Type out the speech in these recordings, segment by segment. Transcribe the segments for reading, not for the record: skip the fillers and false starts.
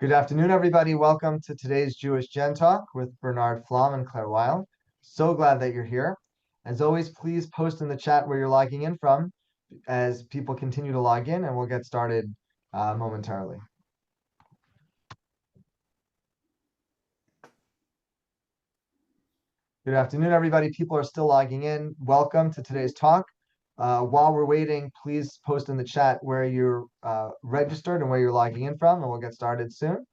Good afternoon, everybody. Welcome to today's Jewish Gen Talk with Bernard Flom and Claire Weil. So glad that you're here. As always, please post in the chat where you're logging in from as people continue to log in, and we'll get started momentarily. Good afternoon, everybody. People are still logging in. Welcome to today's talk. While we're waiting, please post in the chat where you're registered and where you're logging in from, and we'll get started soon.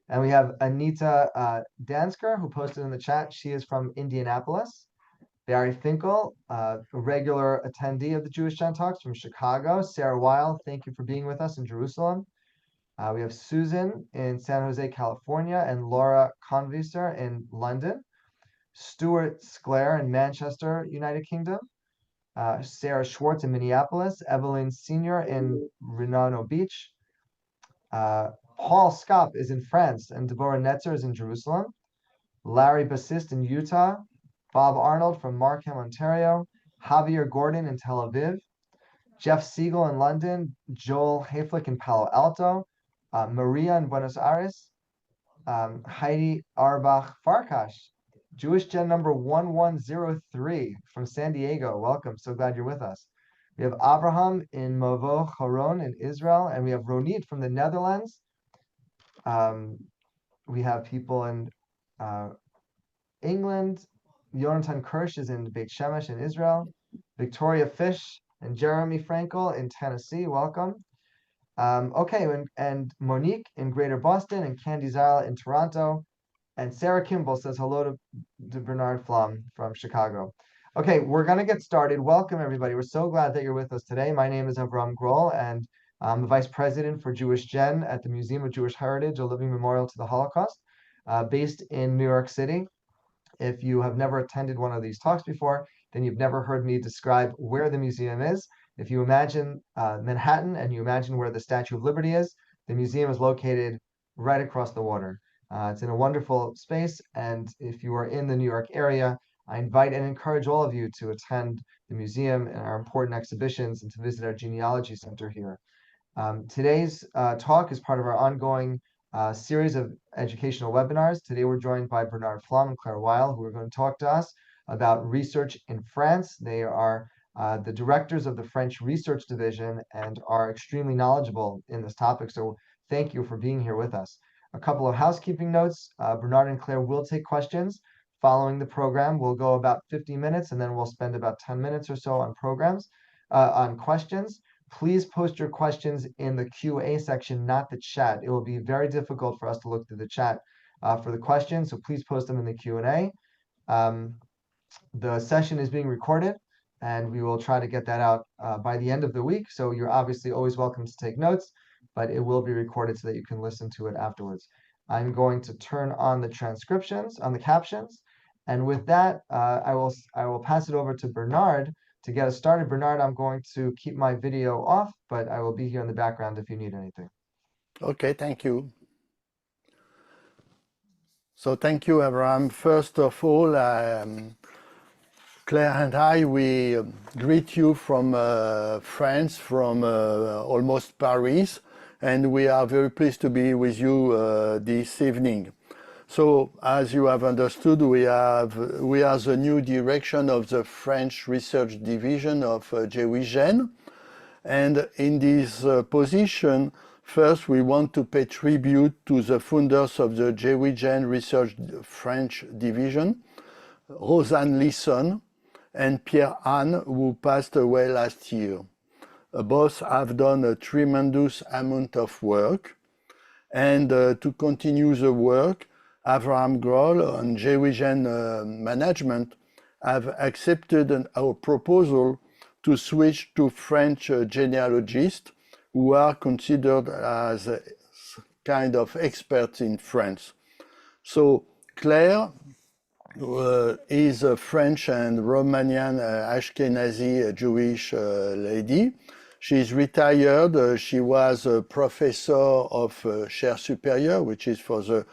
And we have Anita Dansker, who posted in the chat. She is from Indianapolis. Barry Finkel, a regular attendee of the Jewish Gen Talks from Chicago. Sarah Weil, thank you for being with us in Jerusalem. We have Susan in San Jose, California, and Laura Conviser in London. Stuart Sclair in Manchester, United Kingdom. Sarah Schwartz in Minneapolis. Evelyn Senior in Redondo Beach. Paul Skop is in France, and Deborah Netzer is in Jerusalem. Larry Bassist in Utah. Bob Arnold from Markham, Ontario. Javier Gordon in Tel Aviv. Jeff Siegel in London. Joel Hayflick in Palo Alto. Maria in Buenos Aires. Heidi Arbach Farkash. Jewish Gen number 1103 from San Diego. Welcome. So glad you're with us. We have Abraham in Mavo Haron in Israel, and we have Ronit from the Netherlands. We have people in England. Jonathan Kirsch is in Beit Shemesh in Israel. Victoria Fish and Jeremy Frankel in Tennessee. Welcome. Okay, and Monique in Greater Boston, and Candy Zala in Toronto. And Sarah Kimball says hello to Bernard Flom from Chicago. Okay, we're going to get started. Welcome, everybody. We're so glad that you're with us today. My name is Avram Grohl, and I'm the Vice President for Jewish Gen at the Museum of Jewish Heritage, a living memorial to the Holocaust, based in New York City. If you have never attended one of these talks before, then you've never heard me describe where the museum is. If you imagine Manhattan and you imagine where the Statue of Liberty is, the museum is located right across the water. It's in a wonderful space, and if you are in the New York area, I invite and encourage all of you to attend the museum and our important exhibitions and to visit our genealogy center here. Today's talk is part of our ongoing series of educational webinars. Today we're joined by Bernard Flom and Claire Weil, who are going to talk to us about research in France. They are the directors of the French Research Division and are extremely knowledgeable in this topic. So thank you for being here with us. A couple of housekeeping notes. Bernard and Claire will take questions following the program. We'll go about 50 minutes, and then we'll spend about 10 minutes or so on on questions. Please post your questions in the Q&A section, not the chat. It will be very difficult for us to look through the chat for the questions, so please post them in the Q&A. The session is being recorded, and we will try to get that out by the end of the week, so you're obviously always welcome to take notes, but it will be recorded so that you can listen to it afterwards. I'm going to turn on the captions, and with that, I will pass it over to Bernard to get us started. Bernard, I'm going to keep my video off, but I will be here in the background if you need anything. Okay, thank you. So thank you, Abraham. First of all, Claire and I, we greet you from France, from almost Paris, and we are very pleased to be with you this evening. So, as you have understood, we are the new direction of the French Research Division of JewishGen. And in this position, first we want to pay tribute to the founders of the JewishGen Research French Division, Rosanne Lisson and Pierre-Anne, who passed away last year. Both have done a tremendous amount of work. And to continue the work, Avram Grohl and JewishGen management have accepted our proposal to switch to French genealogists who are considered as kind of experts in France. So Claire is a French and Romanian Ashkenazi Jewish lady. She's retired. She was a professor of chaire supérieure, which is for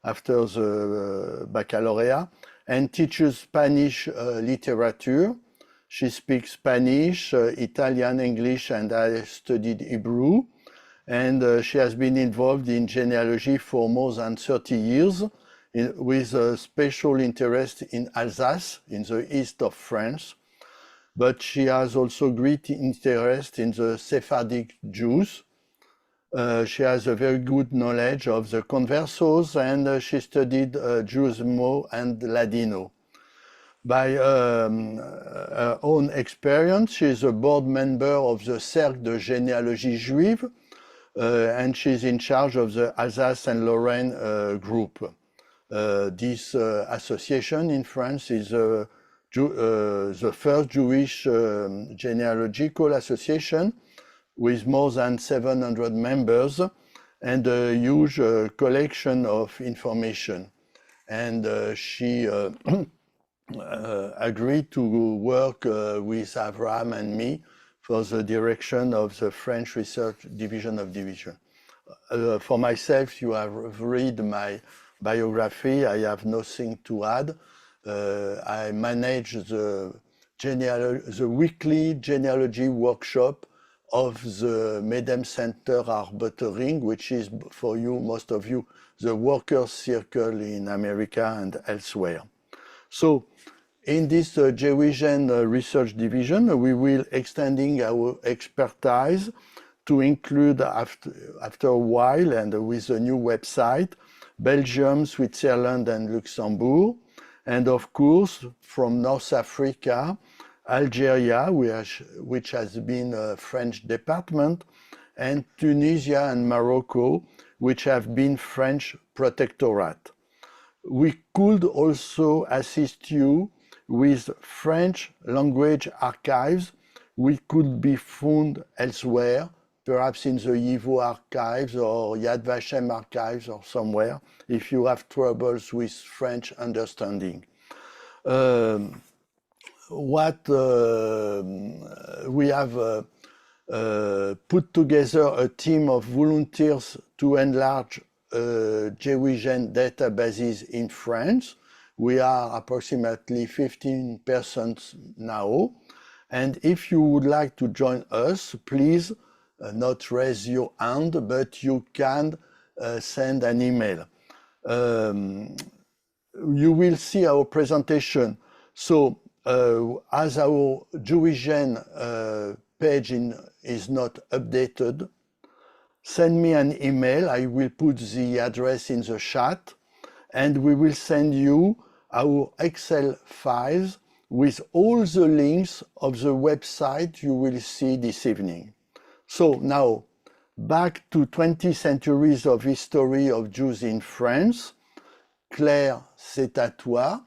after the baccalaureate, and teaches Spanish literature. She speaks Spanish, Italian, English, and I studied Hebrew. and she has been involved in genealogy for more than 30 years with a special interest in Alsace, in the east of France. But she has also great interest in the Sephardic Jews. She has a very good knowledge of the Conversos, and she studied Judaismo and Ladino. By her own experience, she is a board member of the Cercle de Généalogie Juive, and she's in charge of the Alsace and Lorraine group. This association in France is the first Jewish genealogical association with more than 700 members and a huge collection of information. And she agreed to work with Abraham and me for the direction of the French Research Division of Division. For myself, you have read my biography. I have nothing to add. I manage the weekly genealogy workshop of the Medem Center Arbutering, which is for you, most of you, the workers' circle in America and elsewhere. So in this JewishGen research division, we will extending our expertise to include after a while and with a new website, Belgium, Switzerland and Luxembourg, and of course from North Africa, Algeria, which has been a French department, and Tunisia and Morocco, which have been French protectorate. We could also assist you with French language archives. We could be found elsewhere, perhaps in the YIVO archives or Yad Vashem archives or somewhere, if you have troubles with French understanding. We have put together a team of volunteers to enlarge JewishGen databases in France. We are approximately 15 persons now. And if you would like to join us, please not raise your hand, but you can send an email. You will see our presentation. So as our JewishGen page is not updated, send me an email. I will put the address in the chat, and we will send you our Excel files with all the links of the website you will see this evening. So now, back to 20 centuries of history of Jews in France. Claire, c'est à toi.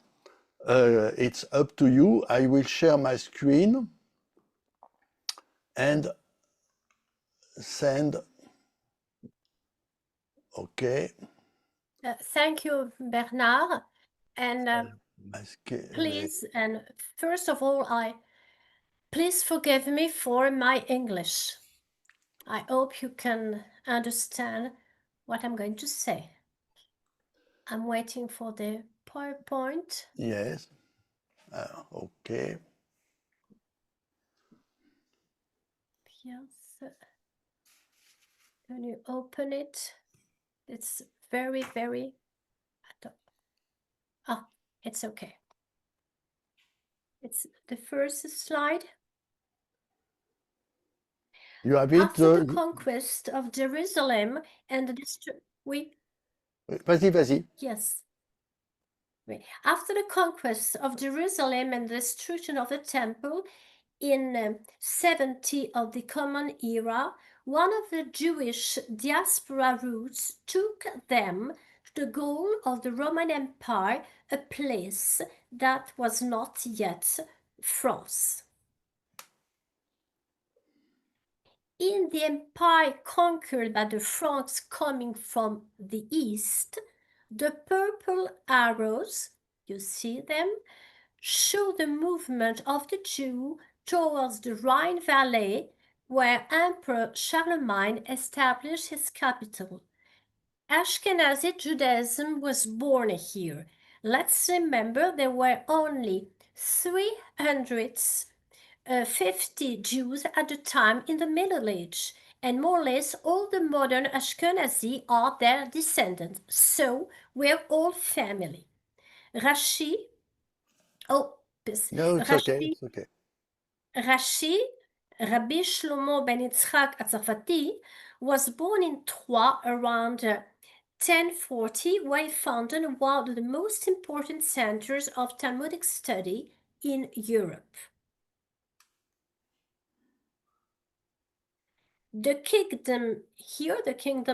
It's up to you. I will share my screen and send. Okay. Thank you, Bernard. And please, and first of all, please forgive me for my English. I hope you can understand what I'm going to say. I'm waiting for the PowerPoint. Yes. Okay. Yes. Can you open it? It's very, very... Oh, it's okay. It's the first slide. You have it. After the conquest of Jerusalem and the Vas-y. Yes. After the conquest of Jerusalem and the destruction of the temple in 70 of the Common Era, one of the Jewish diaspora routes took them to the goal of the Roman Empire, a place that was not yet France. In the empire conquered by the Franks coming from the east, the purple arrows, you see them, show the movement of the Jew towards the Rhine Valley, where Emperor Charlemagne established his capital. Ashkenazi Judaism was born here. Let's remember there were only 350 Jews at the time in the Middle Age, and more or less all the modern Ashkenazi are their descendants. So we're all family. Rashi, oh, No, it's okay. Rashi, It's okay. Rashi, Rabbi Shlomo ben Yitzchak Atzafati, was born in Troyes around 1040, where he founded one of the most important centers of Talmudic study in Europe. The kingdom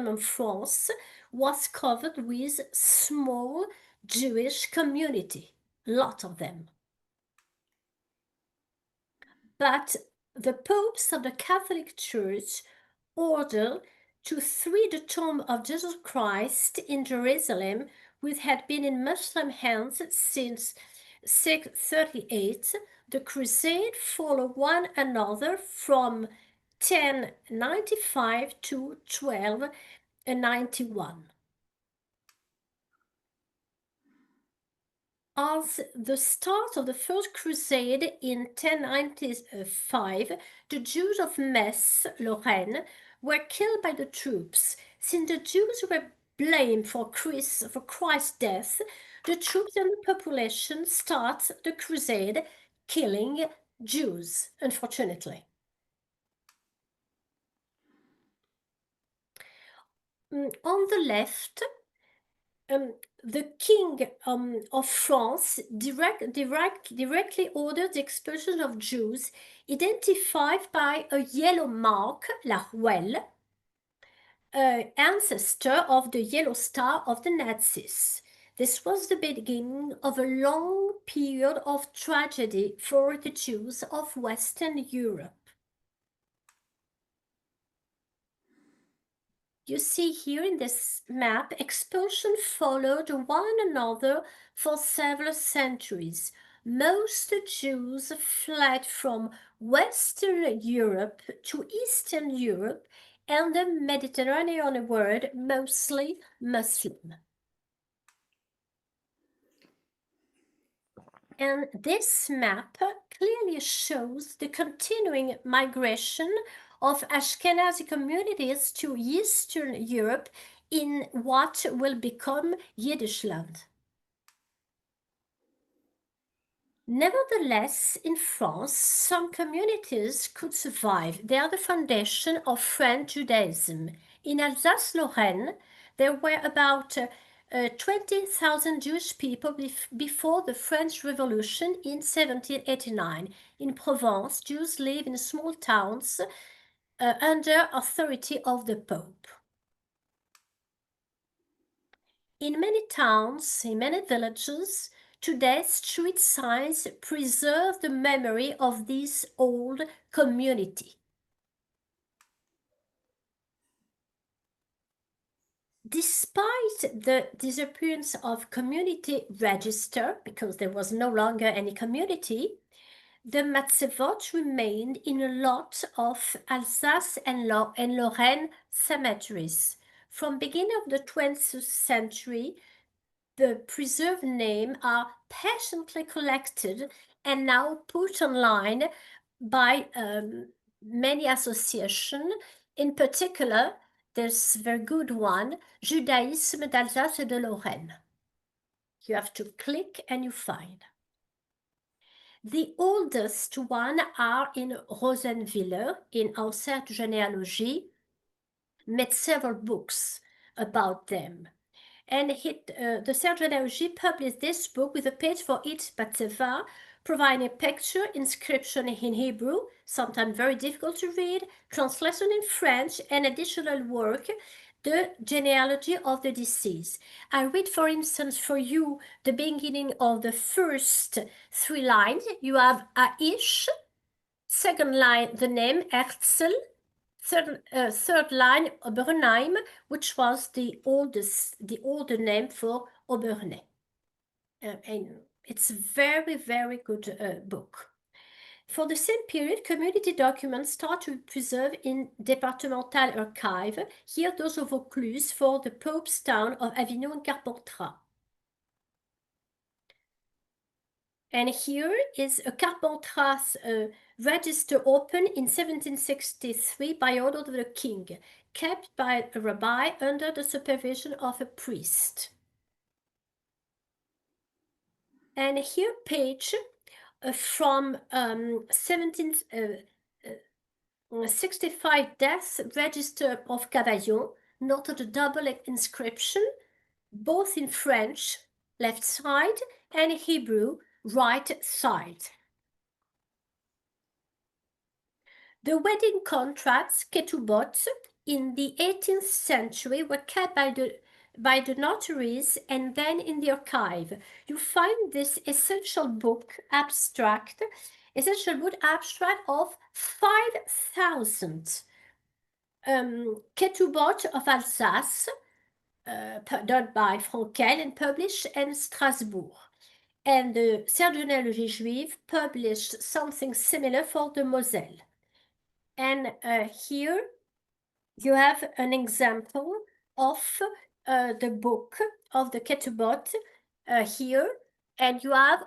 of France, was covered with small Jewish community, a lot of them. But the popes of the Catholic Church ordered to free the tomb of Jesus Christ in Jerusalem, which had been in Muslim hands since 638. The crusade followed one another from 1095 to 1291. At the start of the First Crusade in 1095, the Jews of Metz, Lorraine, were killed by the troops. Since the Jews were blamed for Christ's death, the troops and the population start the crusade, killing Jews, unfortunately. On the left, the king of France directly ordered the expulsion of Jews, identified by a yellow mark, la rouelle, ancestor of the yellow star of the Nazis. This was the beginning of a long period of tragedy for the Jews of Western Europe. You see here in this map, expulsion followed one another for several centuries. Most Jews fled from Western Europe to Eastern Europe and the Mediterranean world, mostly Muslim. And this map clearly shows the continuing migration of Ashkenazi communities to Eastern Europe in what will become Yiddishland. Nevertheless, in France, some communities could survive. They are the foundation of French Judaism. In Alsace-Lorraine, there were about 20,000 Jewish people before the French Revolution in 1789. In Provence, Jews live in small towns under authority of the Pope. In many towns, in many villages, today street signs preserve the memory of this old community. Despite the disappearance of community register, because there was no longer any community, the Matzevot remained in a lot of Alsace and Lorraine cemeteries. From beginning of the 20th century, the preserved names are patiently collected and now put online by many associations. In particular, there's a very good one, Judaïsme d'Alsace et de Lorraine. You have to click and you find. The oldest one are in Rosenwiller, in Ancêtre Généalogie, made several books about them. And the Serge Généalogie published this book with a page for each Batzeva, providing a picture, inscription in Hebrew, sometimes very difficult to read, translation in French, and additional work, the genealogy of the deceased. I read, for instance, for you the beginning of the first three lines. You have Aish, second line, the name Herzl, third line, Obernheim, which was the older name for Obernai. And it's a very, very good book. For the same period, community documents start to be preserved in Departemental Archive. Here, those of Vaucluse for the Pope's town of Avignon and Carpentras. And here is a Carpentras register opened in 1763 by order of the king, kept by a rabbi under the supervision of a priest. And here page from 1765 death register of Cavaillon, noted a double inscription, both in French, left side, and Hebrew, right side. The wedding contracts, ketubot, in the 18th century were kept by the notaries and then in the archive. You find this essential book abstract of 5,000 ketubot of Alsace, done by Frankel and published in Strasbourg. And the Sœurs généalogie juive published something similar for the Moselle. And here you have an example of the book of the ketubot here, and you have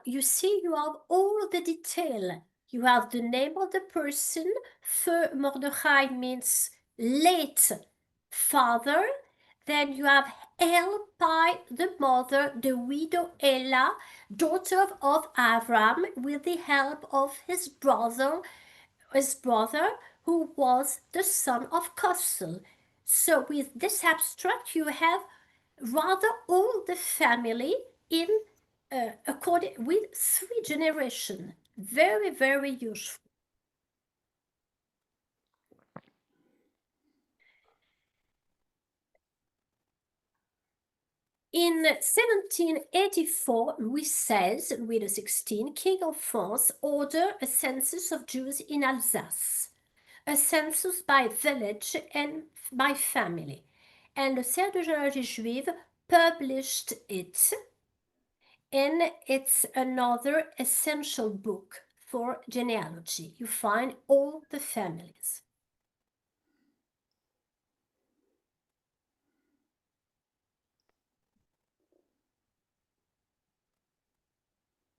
all the detail. You have the name of the person. Feu Mordechai means late father. Then you have Elpai, the mother, the widow Ella, daughter of Avram, with the help of his brother, who was the son of Kossel. So with this abstract, you have rather all the family in according with 3 generations. Very, very useful. In 1784, Louis XVI, King of France, ordered a census of Jews in Alsace, a census by village and by family. And the Sœurs de généalogie juive published it, and it's another essential book for genealogy. You find all the families.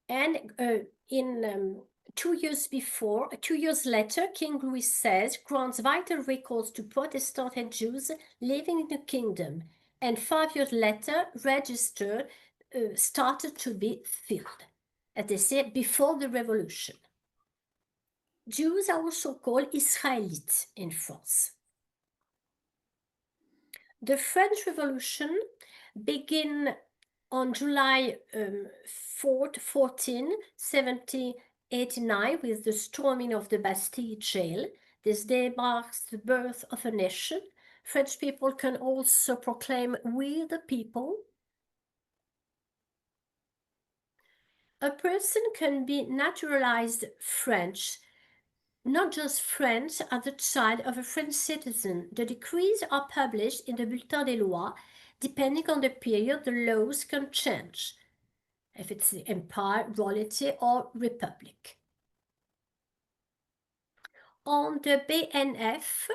And in 2 years before, 2 years later, King Louis XVI grants vital records to Protestant and Jews living in the kingdom. And 5 years later, registered started to be filled, as they said, before the revolution. Jews are also called Israelites in France. The French Revolution began on July 4th, 1789, with the storming of the Bastille jail. This day marks the birth of a nation. French people can also proclaim, "We the people." A person can be naturalized French, not just French, as the child of a French citizen. The decrees are published in the Bulletin des Lois. Depending on the period, the laws can change, if it's the empire, royalty, or republic. On the BNF,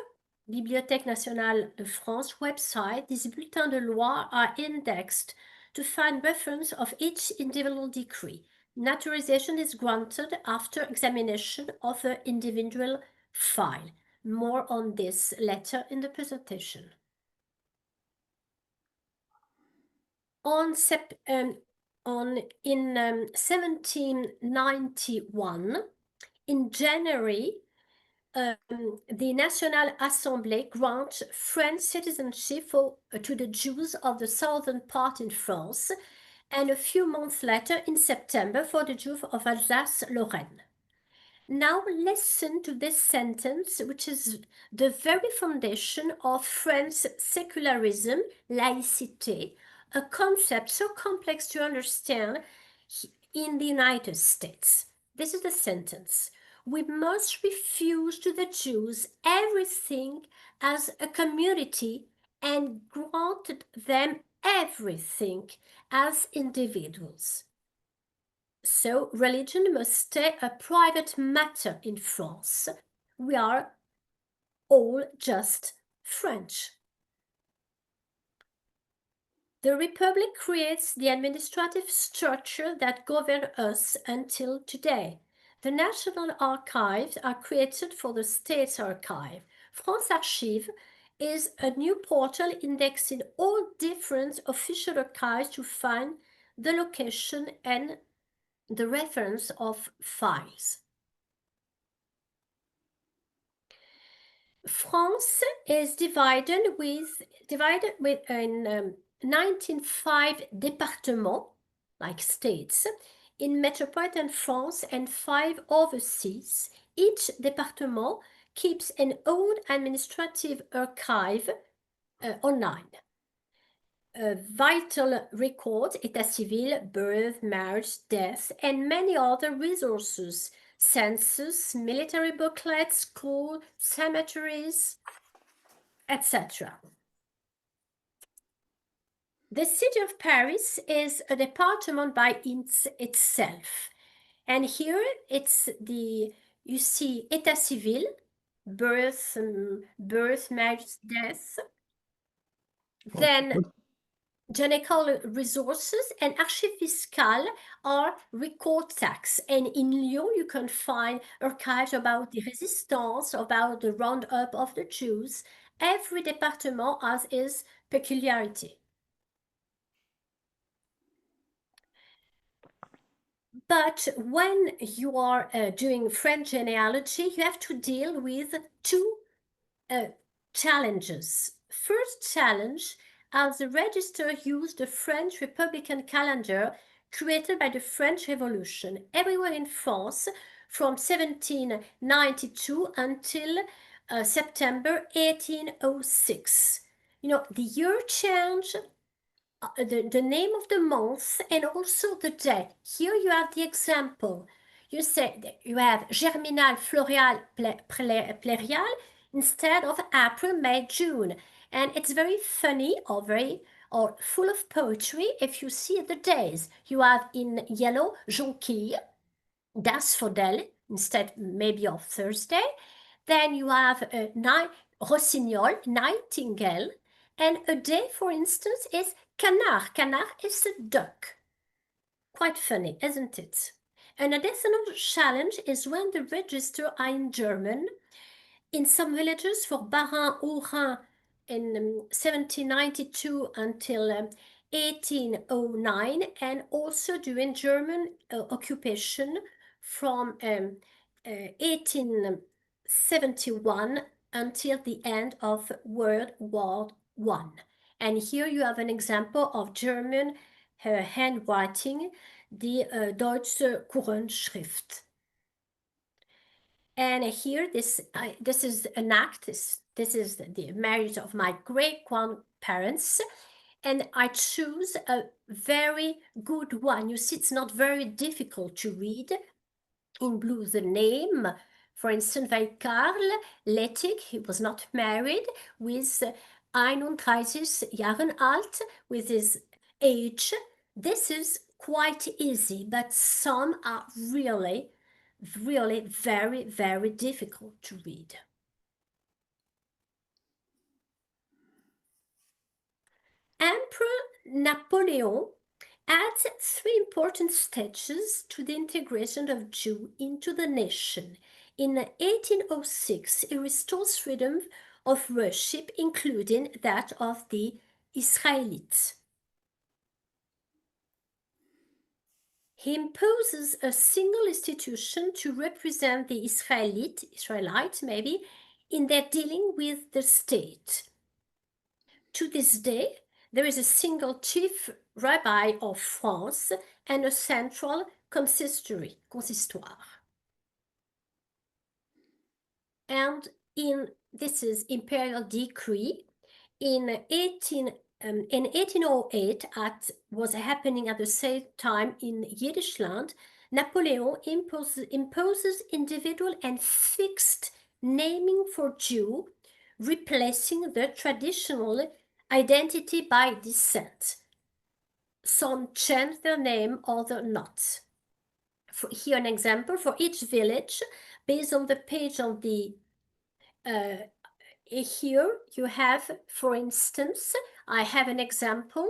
Bibliothèque nationale de France website, these bulletins de loi are indexed to find reference of each individual decree. Naturalization is granted after examination of the individual file. More on this later in the presentation. In 1791, in January, the National Assembly grants French citizenship to the Jews of the southern part in France, and a few months later, in September, for the Jews of Alsace-Lorraine. Now listen to this sentence, which is the very foundation of French secularism, laïcité, a concept so complex to understand in the United States. This is the sentence. We must refuse to the Jews everything as a community and grant them everything as individuals. So religion must stay a private matter in France. We are all just French. The Republic creates the administrative structure that governs us until today. The national archives are created for the State's archive. France Archive is a new portal indexing all different official archives to find the location and the reference of files. France is divided with 95 départements, like states, in metropolitan France and 5 overseas. Each département keeps an own administrative archive online. Vital records, état civil, birth, marriage, death, and many other resources, census, military booklets, school, cemeteries, etc. The city of Paris is a department by itself. And here it's you see état civil, birth, marriage, death. Then genealogical resources and archives fiscales are record tax. And in Lyon, you can find archives about the resistance, about the roundup of the Jews. Every department has its peculiarity. But when you are doing French genealogy, you have to deal with two challenges. First challenge, as the register used the French Republican calendar created by the French Revolution. Everyone in France from 1792 until September 1806. You know, the year change, the name of the month, and also the day. Here you have the example. You say you have germinal, floreal, prairial instead of April, May, June. And it's very funny or full of poetry if you see the days. You have in yellow jonquille, daffodil instead maybe of Thursday. Then you have rossignol, nightingale, and a day, for instance, is canard. Canard is a duck. Quite funny, isn't it? An additional challenge is when the registers are in German. In some villages for Bas-Rhin, in 1792 until 1809, and also during German occupation from 1871 until the end of World War I. And here you have an example of German handwriting, the Deutsche Kurenschrift. And here, this is an act. This is the marriage of my great-grandparents, and I choose a very good one. You see, it's not very difficult to read. In blue, the name, for instance, by Karl Lettig. He was not married, with 31 Jahren alt, with his age. This is quite easy, but some are really very, very difficult to read. Emperor Napoleon adds 3 important stages to the integration of Jews into the nation. In 1806, he restores freedom of worship, including that of the Israelites. He imposes a single institution to represent the Israelites maybe, in their dealing with the state. To this day, there is a single chief rabbi of France and a central consistoire. And this is imperial decree in 1808, was happening at the same time in Yiddish land. Napoleon imposes individual and fixed naming for Jew, replacing the traditional identity by descent. Some change their name, others not. Here an example for each village, based on the page on the here you have, for instance, I have an example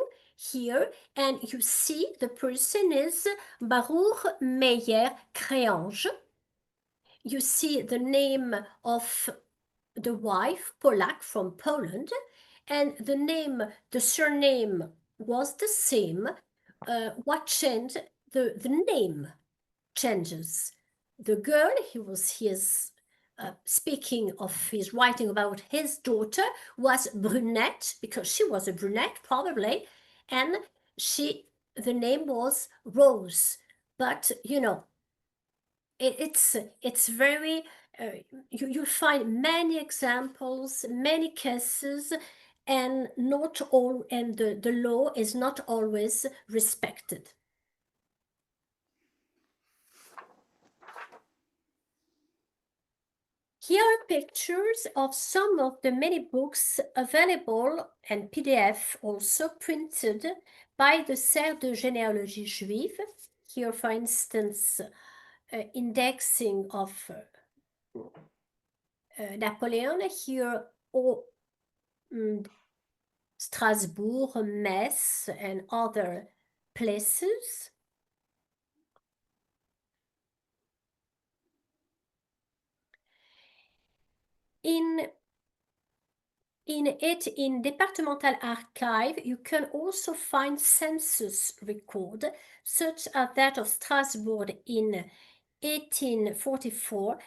here, and you see the person is Baruch Meyer Créange. You see the name of the wife, Polak from Poland, and the surname was the same. What changed? The name changes. The girl, he is speaking of, he's writing about his daughter, was brunette, because she was a brunette probably, and the name was Rose. But you know, it's very you find many examples, many cases, and not all, and the law is not always respected. Here are pictures of some of the many books available, and PDF also printed, by the Cercle de Généalogie Juive. Here, for instance, indexing of Napoleon. Here, Strasbourg, Metz, and other places. In Departmental Archive, you can also find census record, such as that of Strasbourg in 1844,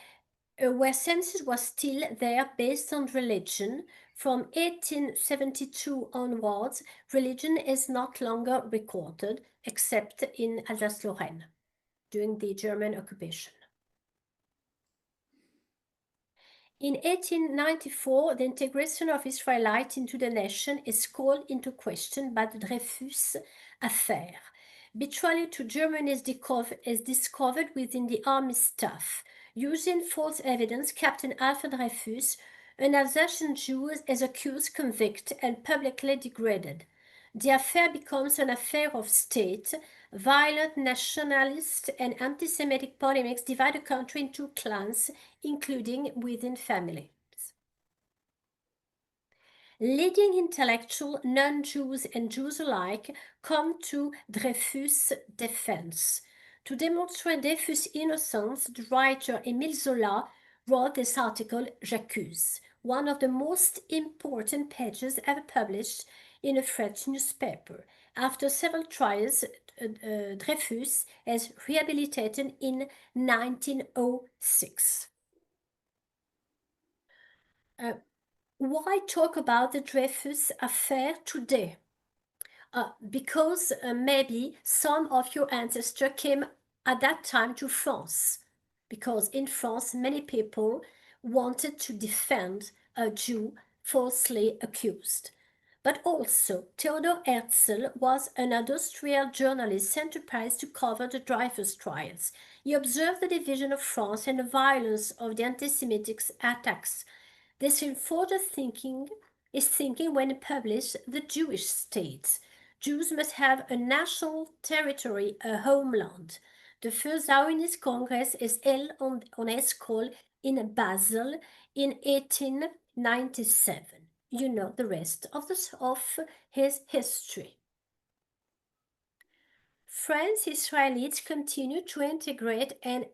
where census was still there based on religion. From 1872 onwards, religion is not longer recorded, except in Alsace-Lorraine during the German occupation. In 1894, the integration of Israelites into the nation is called into question by the Dreyfus affair. Betrayal to Germany is discovered within the army staff. Using false evidence, Captain Alfred Dreyfus, an Alsatian Jew, is accused, convicted, and publicly degraded. The affair becomes an affair of state. Violent nationalist and anti-Semitic polemics divide the country into clans, including within families. Leading intellectuals, non-Jews and Jews alike, come to Dreyfus' defense. To demonstrate Dreyfus' innocence, the writer Émile Zola wrote this article, J'accuse, one of the most important pages ever published in a French newspaper. After several trials, Dreyfus is rehabilitated in 1906. Why talk about the Dreyfus affair today? Because maybe some of your ancestors came at that time to France, because in France many people wanted to defend a Jew falsely accused. But also, Theodor Herzl was an industrial journalist sent to Paris to cover the Dreyfus trials. He observed the division of France and the violence of the anti-Semitic attacks. This informed his thinking when he published The Jewish State. Jews must have a national territory, a homeland. The first Zionist Congress is held on Eskol in Basel in 1897. You know the rest of his history. French Israelites continue to integrate and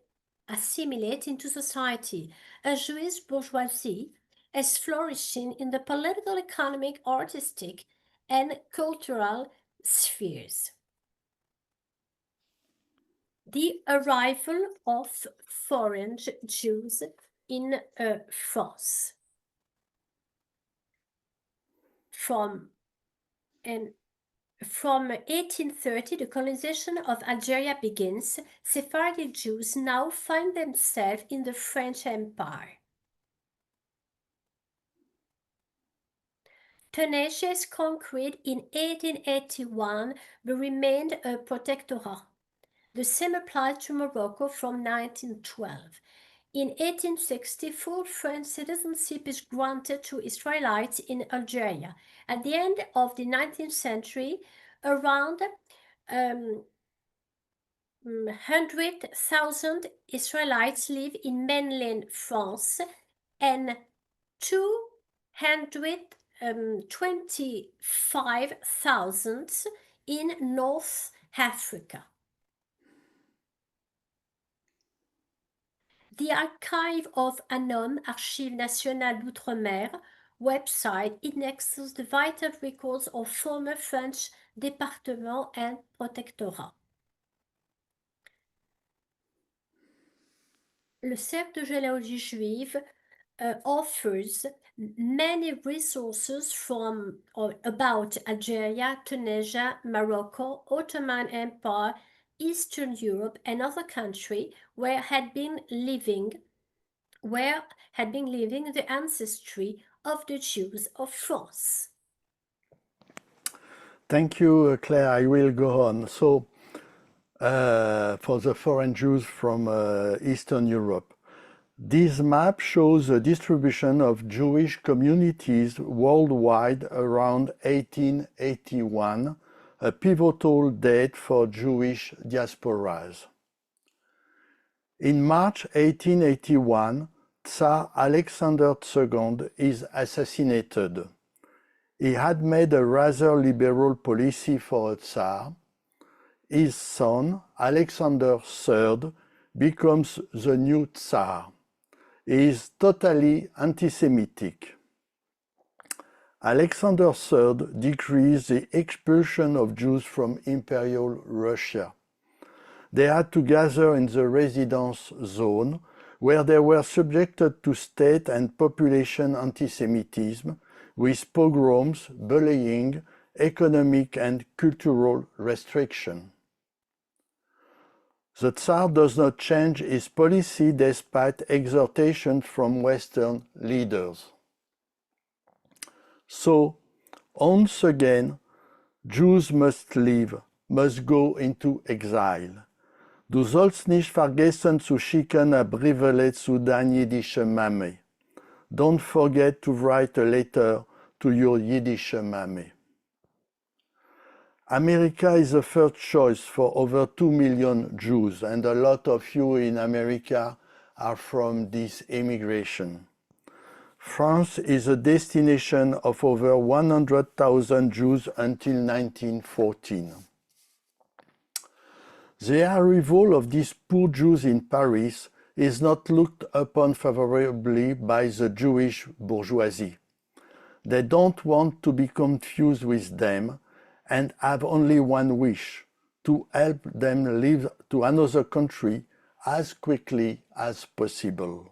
assimilate into society. A Jewish bourgeoisie is flourishing in the political, economic, artistic, and cultural spheres. The arrival of foreign Jews in France. From 1830, the colonization of Algeria begins. Sephardic Jews now find themselves in the French Empire. Tunisia is conquered in 1881, but remained a protectorate. The same applies to Morocco from 1912. In 1860, full French citizenship is granted to Israelites in Algeria. At the end of the 19th century, around 100,000 Israelites live in mainland France and 225,000 in North Africa. The Archive of ANOM, Archives nationales d'outre-mer, website indexes the vital records of former French départements and protectorats. Le Cercle de généalogie juive offers many resources from or about Algeria, Tunisia, Morocco, Ottoman Empire, Eastern Europe, and other countries where had been living the ancestry of the Jews of France. Thank you, Claire. I will go on. So, for the foreign Jews from Eastern Europe, this map shows the distribution of Jewish communities worldwide around 1881, a pivotal date for Jewish diasporas. In March 1881, Tsar Alexander II is assassinated. He had made a rather liberal policy for a Tsar. His son, Alexander III, becomes the new Tsar. He is totally anti-Semitic. Alexander III decrees the expulsion of Jews from Imperial Russia. They had to gather in the residence zone, where they were subjected to state and population anti-Semitism, with pogroms, bullying, economic and cultural restriction. The Tsar does not change his policy despite exhortation from Western leaders. So, once again, Jews must leave, must go into exile. Du sollst nicht vergessen zu schicken a Briefele zu dein jiddische Mami. Don't forget to write a letter to your Yiddish Mami. America is the first choice for over 2 million Jews, and a lot of you in America are from this immigration. France is a destination of over 100,000 Jews until 1914. The arrival of these poor Jews in Paris is not looked upon favorably by the Jewish bourgeoisie. They don't want to be confused with them and have only one wish: to help them leave to another country as quickly as possible.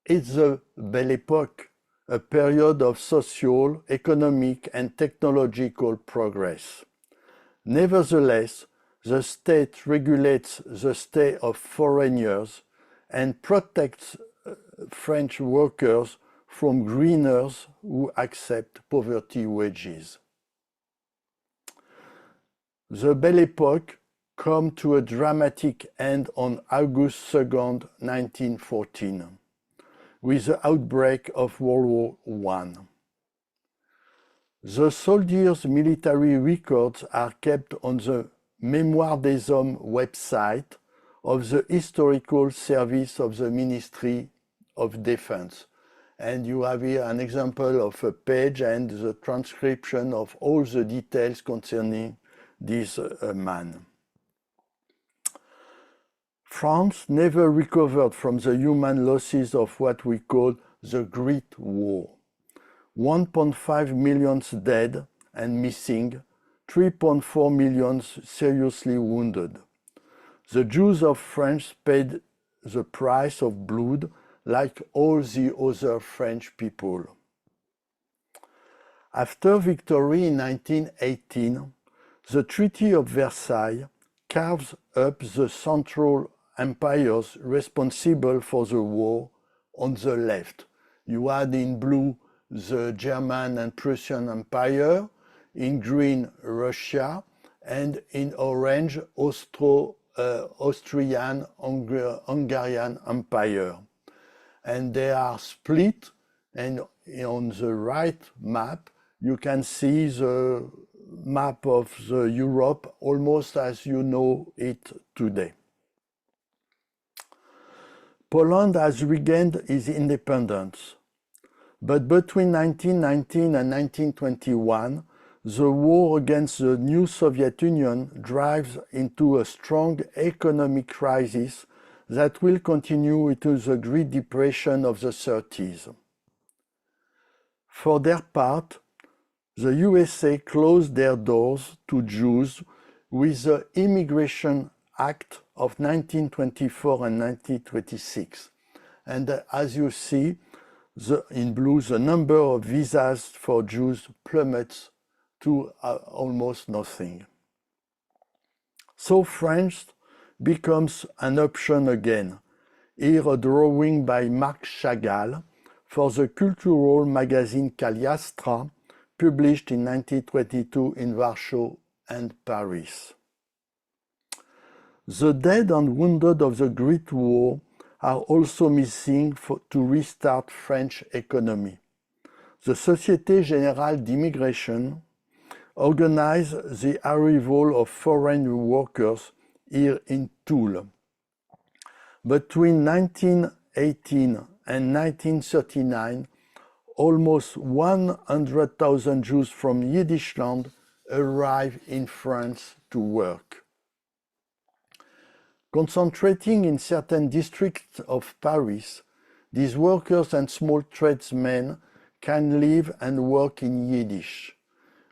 It's the Belle Époque, a period of social, economic, and technological progress. Nevertheless, the state regulates the stay of foreigners and protects French workers from greeners who accept poverty wages. The Belle Époque comes to a dramatic end on August 2nd, 1914, with the outbreak of World War I. The soldiers' military records are kept on the Mémoire des Hommes website of the Historical Service of the Ministry of Defense. And you have here an example of a page and the transcription of all the details concerning this man. France never recovered from the human losses of what we call the Great War. 1.5 million dead and missing, 3.4 million seriously wounded. The Jews of France paid the price of blood like all the other French people. After victory in 1918, the Treaty of Versailles carves up the Central Empires responsible for the war on the left. You had in blue the German and Prussian Empire, in green Russia, and in orange Austrian-Hungarian Empire. And they are split, and on the right map you can see the map of the Europe almost as you know it today. Poland has regained its independence, but between 1919 and 1921 the war against the new Soviet Union drives into a strong economic crisis that will continue into the Great Depression of the 30s. For their part, the USA closed their doors to Jews with the Immigration Act of 1924 and 1926. And as you see, in blue, the number of visas for Jews plummets to almost nothing. So French becomes an option again. Here a drawing by Marc Chagall for the cultural magazine Kaliastra, published in 1922 in Warsaw and Paris. The dead and wounded of the Great War are also missing to restart French economy. The Société Générale d'Immigration organized the arrival of foreign workers here in Toul. Between 1918 and 1939, almost 100,000 Jews from Yiddish land arrived in France to work. Concentrating in certain districts of Paris, these workers and small tradesmen can live and work in Yiddish,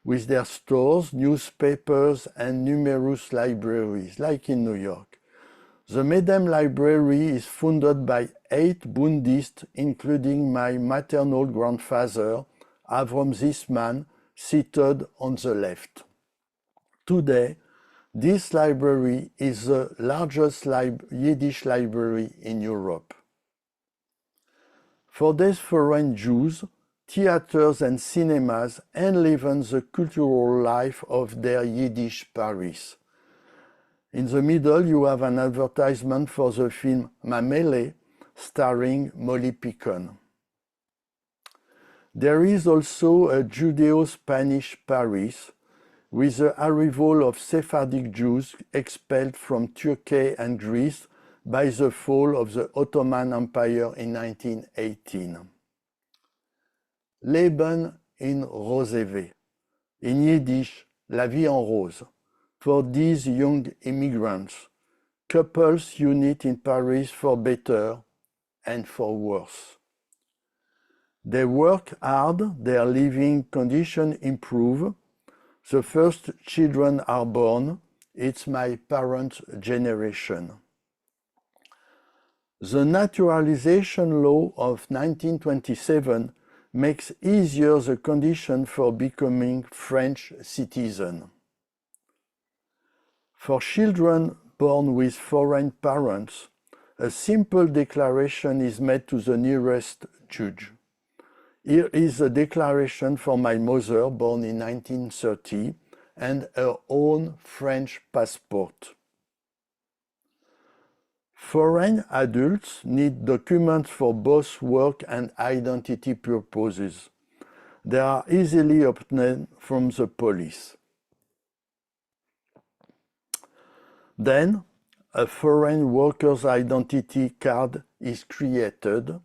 with their stores, newspapers, and numerous libraries, like in New York. The Medem Library is funded by 8 Bundists, including my maternal grandfather, Avram Zisman, seated on the left. Today, this library is the largest Yiddish library in Europe. For these foreign Jews, theaters and cinemas enliven the cultural life of their Yiddish Paris. In the middle, you have an advertisement for the film Mamele, starring Molly Picon. There is also a Judeo-Spanish Paris, with the arrival of Sephardic Jews expelled from Turkey and Greece by the fall of the Ottoman Empire in 1918. Leben in Roseve, in Yiddish, La vie en rose, for these young immigrants, couples unite in Paris for better and for worse. They work hard, their living conditions improve, the first children are born, it's my parents' generation. The naturalization law of 1927 makes easier the condition for becoming French citizen. For children born with foreign parents, a simple declaration is made to the nearest judge. Here is a declaration for my mother, born in 1930, and her own French passport. Foreign adults need documents for both work and identity purposes. They are easily obtained from the police. Then, a foreign worker's identity card is created.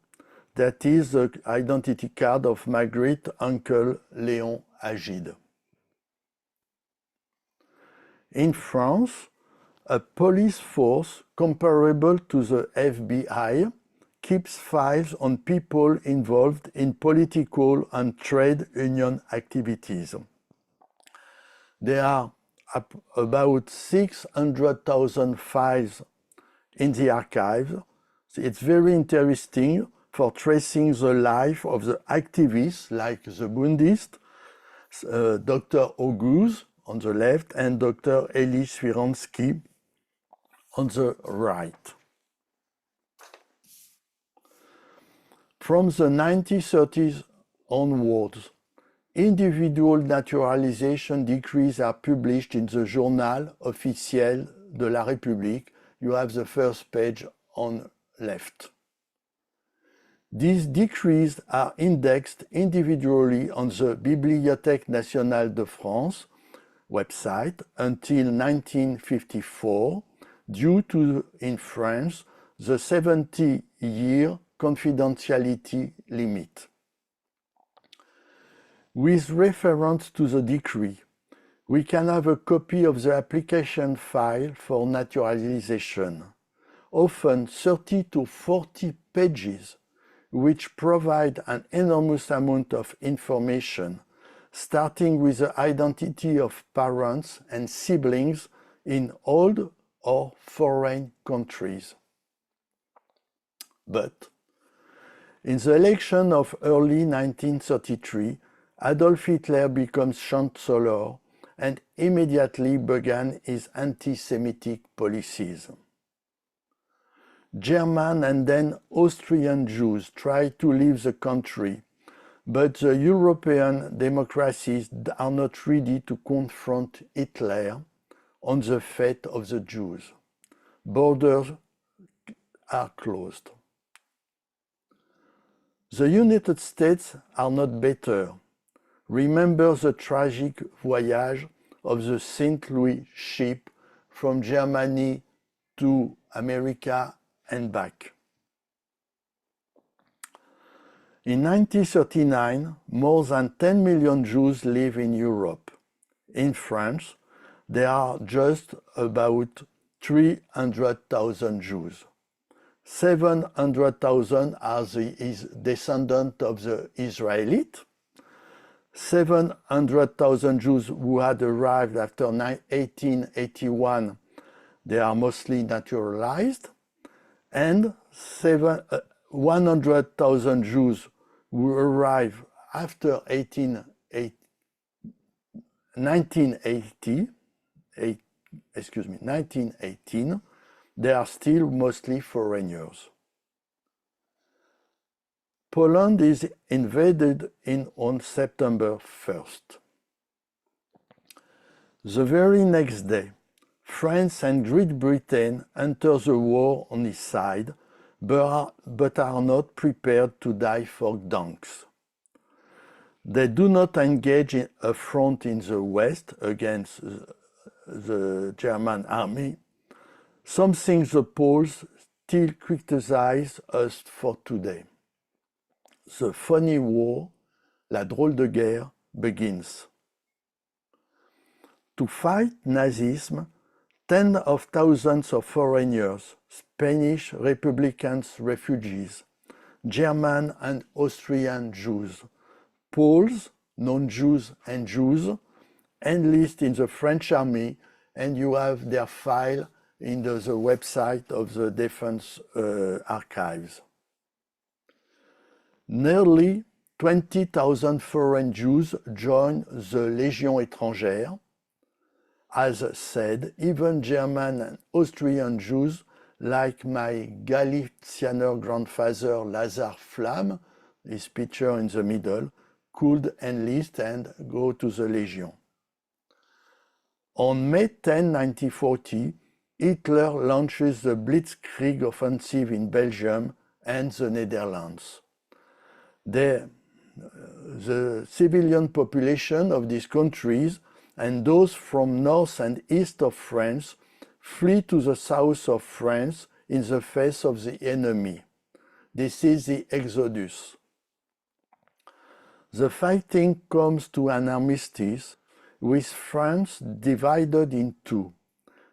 That is the identity card of my great-uncle Léon Agide. In France, a police force comparable to the FBI keeps files on people involved in political and trade union activities. There are about 600,000 files in the archives. It's very interesting for tracing the life of the activists like the Bundists, Dr. August on the left and Dr. Eli Swiransky on the right. From the 1930s onwards, individual naturalization decrees are published in the Journal officiel de la République. You have the first page on left. These decrees are indexed individually on the Bibliothèque nationale de France website until 1954, due to, in France, the 70-year confidentiality limit. With reference to the decree, we can have a copy of the application file for naturalization, often 30 to 40 pages, which provide an enormous amount of information, starting with the identity of parents and siblings in old or foreign countries. But in the election of early 1933, Adolf Hitler becomes Chancellor and immediately began his anti-Semitic policies. German and then Austrian Jews tried to leave the country, but the European democracies are not ready to confront Hitler on the fate of the Jews. Borders are closed. The United States are not better. Remember the tragic voyage of the St. Louis ship from Germany to America and back. In 1939, more than 10 million Jews live in Europe. In France, there are just about 300,000 Jews. 700,000 are the descendants of the Israelites. 700,000 Jews who had arrived after 1881, they are mostly naturalized, and 100,000 Jews who arrived after 1918, they are still mostly foreigners. Poland is invaded on September 1st. The very next day, France and Great Britain enter the war on its side, but are not prepared to die for Gdansk. They do not engage in a front in the west against the German army, something the Poles still criticize us for today. The funny war, la drôle de guerre, begins. To fight Nazism, tens of thousands of foreigners, Spanish Republican refugees, German and Austrian Jews, Poles, non-Jews and Jews, enlist in the French army, and you have their file in the website of the Defense Archives. Nearly 20,000 foreign Jews join the Légion étrangère. As said, even German and Austrian Jews, like my Galicianer grandfather Lazar Flamm, his picture in the middle, could enlist and go to the Legion. On May 10, 1940, Hitler launches the Blitzkrieg offensive in Belgium and the Netherlands. The civilian population of these countries and those from north and east of France flee to the south of France in the face of the enemy. This is the Exodus. The fighting comes to an armistice, with France divided in two,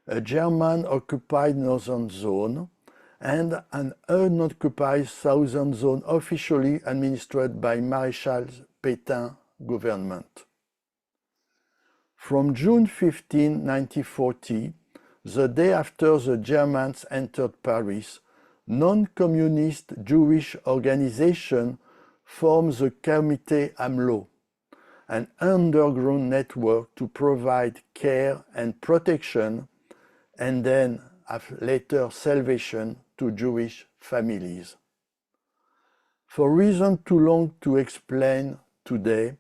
a German-occupied northern zone and an unoccupied southern zone officially administered by Maréchal Pétain government. From June 15, 1940, the day after the Germans entered Paris, non-communist Jewish organization forms the Comité AMLO, an underground network to provide care and protection, and then later salvation to Jewish families. For reasons too long to explain today,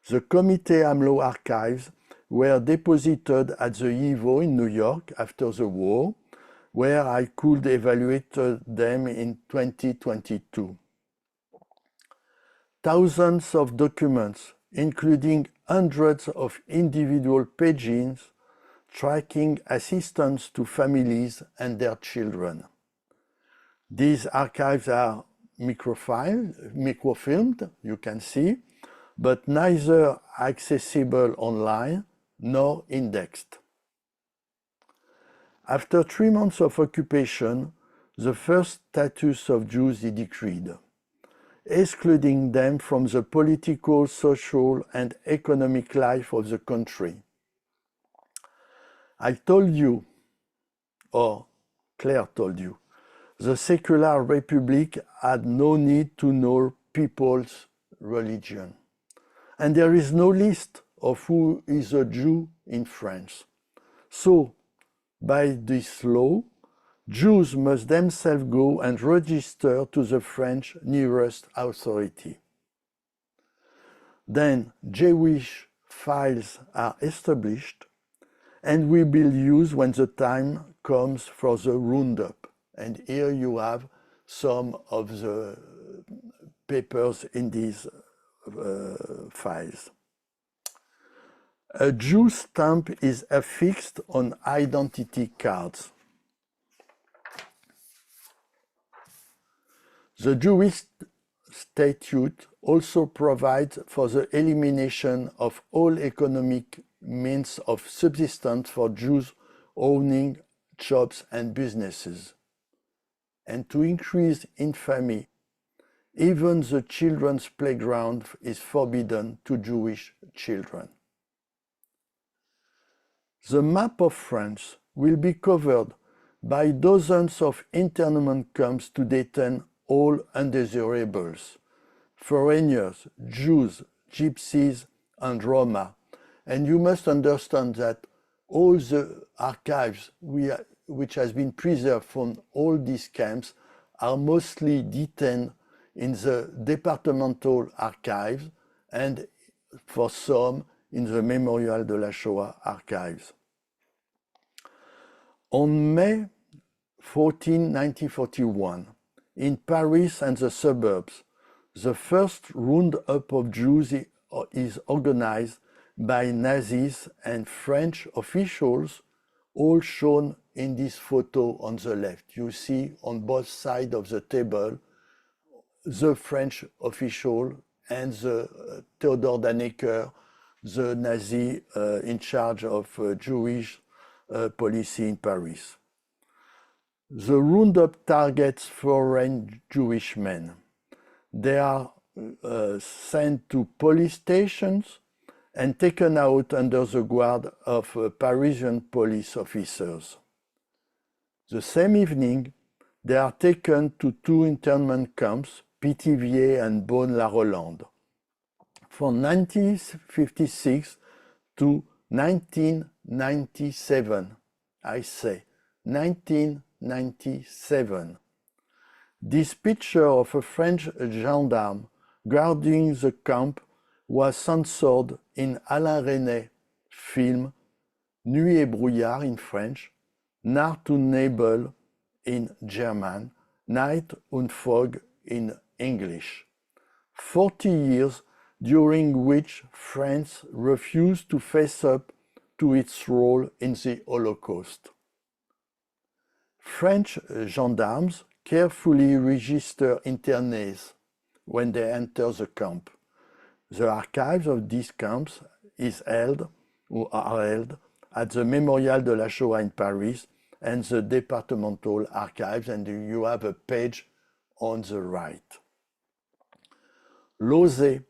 the Comité AMLO archives were deposited at the YIVO in New York after the war, where I could evaluate them in 2022. Thousands of documents, including hundreds of individual pages, tracking assistance to families and their children. These archives are microfilmed, you can see, but neither accessible online nor indexed. After 3 months of occupation, the first status of Jews is decreed, excluding them from the political, social, and economic life of the country. I told you, or Claire told you, the secular republic had no need to know people's religion. And there is no list of who is a Jew in France. So, by this law, Jews must themselves go and register to the French nearest authority. Then Jewish files are established and will be used when the time comes for the roundup. And here you have some of the papers in these files. A Jew stamp is affixed on identity cards. The Jewish statute also provides for the elimination of all economic means of subsistence for Jews owning jobs and businesses. And to increase infamy, even the children's playground is forbidden to Jewish children. The map of France will be covered by dozens of internment camps to detain all undesirables, foreigners, Jews, Gypsies, and Roma. And you must understand that all the archives which has been preserved from all these camps are mostly detained in the departmental archives and for some in the Memorial de la Shoah archives. On May 14, 1941, in Paris and the suburbs, the first roundup of Jews is organized by Nazis and French officials, all shown in this photo on the left. You see on both sides of the table the French official and the Theodor Dannecker, the Nazi in charge of Jewish policy in Paris. The roundup targets foreign Jewish men. They are sent to police stations and taken out under the guard of Parisian police officers. The same evening, they are taken to 2 internment camps, Pithiviers and Beaune-la-Rolande. From 1956 to 1997, I say, 1997. This picture of a French gendarme guarding the camp was censored in Alain Resnais's film Nuit et brouillard in French, Nacht und Nebel in German, Night und Fog in English. 40 years during which France refused to face up to its role in the Holocaust. French gendarmes carefully register internees when they enter the camp. The archives of these camps are held at the Memorial de la Shoah in Paris and the departmental archives, and you have a page on the right. L'OSE,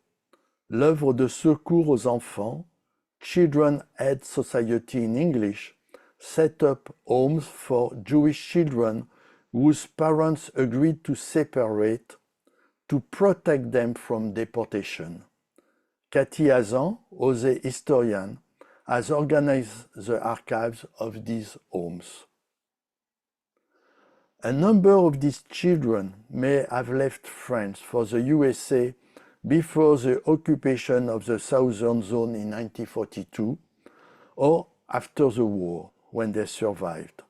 l'œuvre de secours aux enfants, Children Aid Society in English, set up homes for Jewish children whose parents agreed to separate to protect them from deportation. Cathy Hazan, OSE historian, has organized the archives of these homes. A number of these children may have left France for the USA before the occupation of the Southern Zone in 1942 or after the war, when they survived.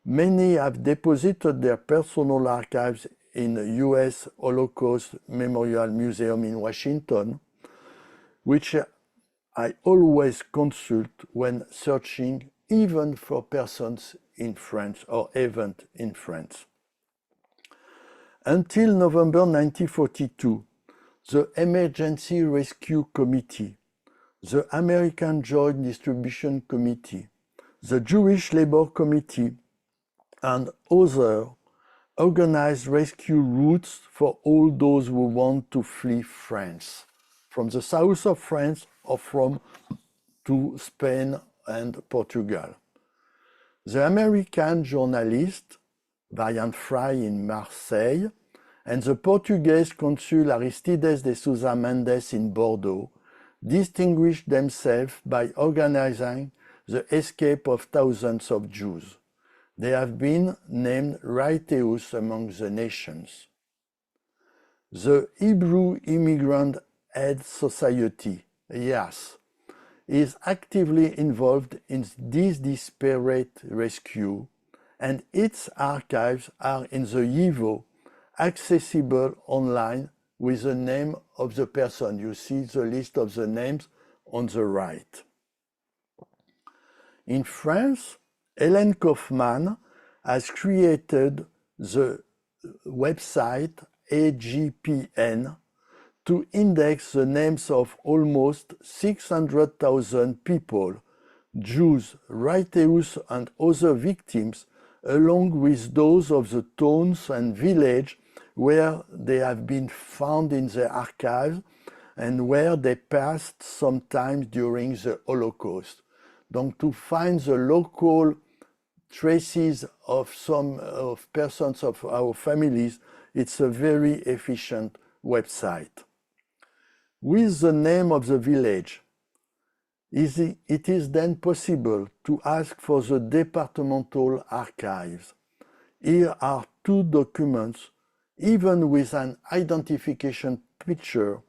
Many have deposited their personal archives in the U.S. Holocaust Memorial Museum in Washington, which I always consult when searching even for persons in France or events in France. Until November 1942, the Emergency Rescue Committee, the American Joint Distribution Committee, the Jewish Labor Committee, and other organized rescue routes for all those who want to flee France, from the south of France or from to Spain and Portugal. The American journalist Varian Fry in Marseille and the Portuguese consul Aristides de Sousa Mendes in Bordeaux distinguished themselves by organizing the escape of thousands of Jews. They have been named righteous among the nations. The Hebrew Immigrant Aid Society, IAS, is actively involved in this disparate rescue, and its archives are in the YIVO, accessible online with the name of the person. You see the list of the names on the right. In France, Hélène Kaufmann has created the website AGPN to index the names of almost 600,000 people, Jews, righteous and other victims, along with those of the towns and villages where they have been found in the archives and where they passed sometimes during the Holocaust. Donc, to find the local traces of some persons of our families, it's a very efficient website. With the name of the village, it is then possible to ask for the departmental archives. Here are 2 documents, even with an identification picture,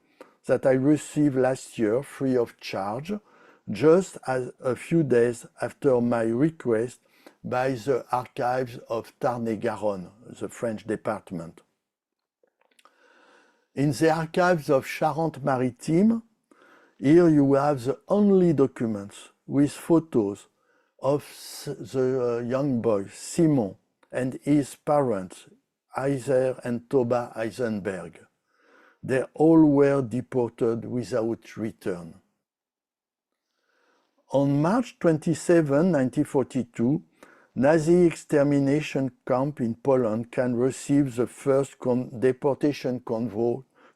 that I received last year free of charge, just as a few days after my request by the archives of Tarn-et-Garonne, the French department. In the archives of Charente-Maritime, here you have the only documents with photos of the young boy, Simon, and his parents, Heiser and Toba Heisenberg. They all were deported without return. On March 27, 1942, Nazi extermination camp in Poland can receive the first deportation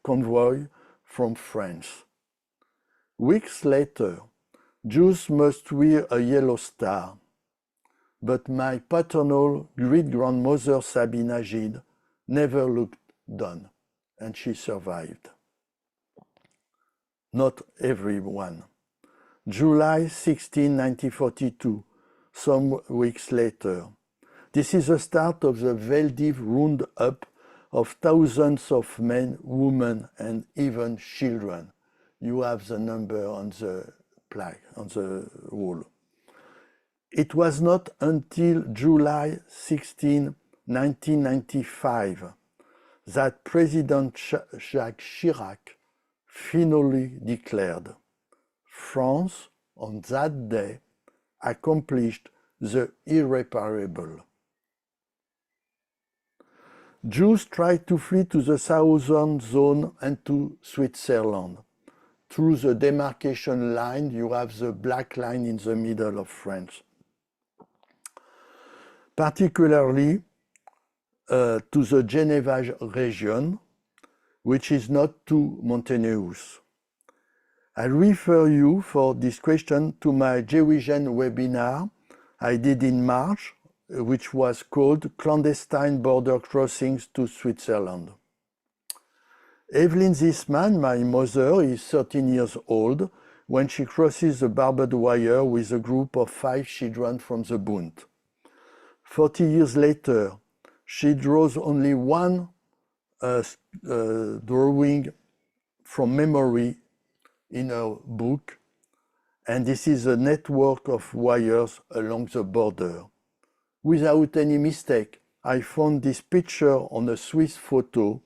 convoy from France. Weeks later, Jews must wear a yellow star, but my paternal great-grandmother Sabina Gide never looked done, and she survived. Not everyone. July 16, 1942, some weeks later. This is the start of the Veldiv round-up of thousands of men, women, and even children. You have the number on the plaque, on the wall. It was not until July 16, 1995, that President Jacques Chirac finally declared, France, on that day, accomplished the irreparable. Jews tried to flee to the southern zone and to Switzerland. Through the demarcation line, you have the black line in the middle of France. Particularly to the Geneva region, which is not too mountainous. I refer you for this question to my JewishGen webinar I did in March, which was called Clandestine Border Crossings to Switzerland. Evelyn Zisman, my mother, is 13 years old when she crosses the barbed wire with a group of 5 children from the Bund. 40 years later, she draws only one drawing from memory in her book, and this is a network of wires along the border. Without any mistake, I found this picture on a Swiss photo,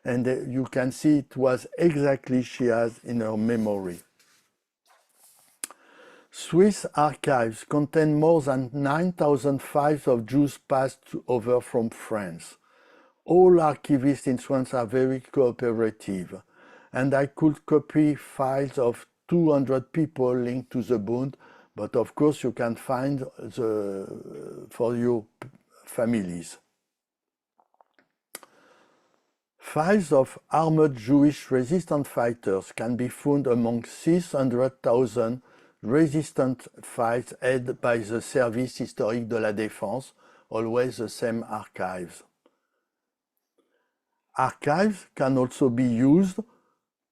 and you can see it was exactly she has in her memory. Swiss archives contain more than 9,000 files of Jews passed over from France. All archivists in France are very cooperative, and I could copy files of 200 people linked to the Bund, but of course you can find for your families. Files of armored Jewish resistance fighters can be found among 600,000 resistance files held by the Service Historique de la Défense, always the same archives. Archives can also be used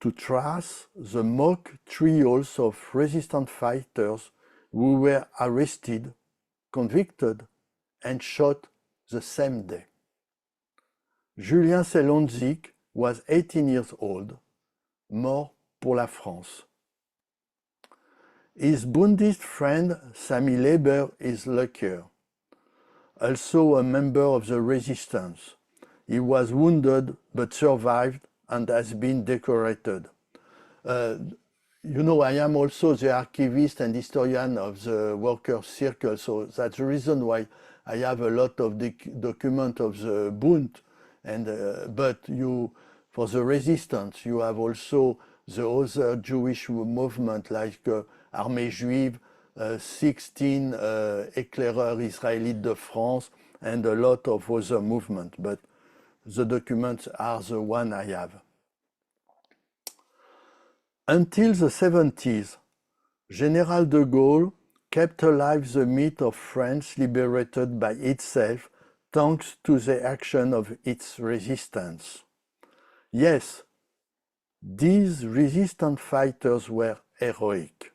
to trace the mock trials of resistance fighters who were arrested, convicted, and shot the same day. Julien Selonzik was 18 years old, mort pour la France. His Bundist friend Sami Leber is luckier, also a member of the resistance. He was wounded but survived and has been decorated. You know, I am also the archivist and historian of the Workers' Circle, so that's the reason why I have a lot of documents of the Bund. And but for the resistance, you have also the other Jewish movement like Armée Juive, 16 Éclaireurs Israélites de France, and a lot of other movements. But the documents are the one I have. Until the 70s, General de Gaulle kept alive the myth of France liberated by itself thanks to the action of its resistance. Yes, these resistance fighters were heroic.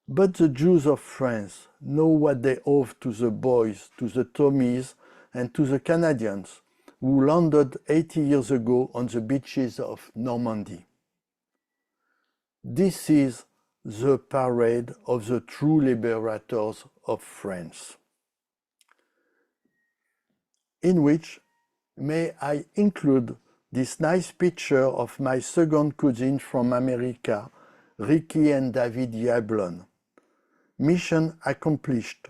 But the Jews of France know what they owe to the boys, to the Tommies, and to the Canadians who landed 80 years ago on the beaches of Normandy. This is the parade of the true liberators of France, in which may I include this nice picture of my second cousin from America, Ricky and David Yablon. Mission accomplished.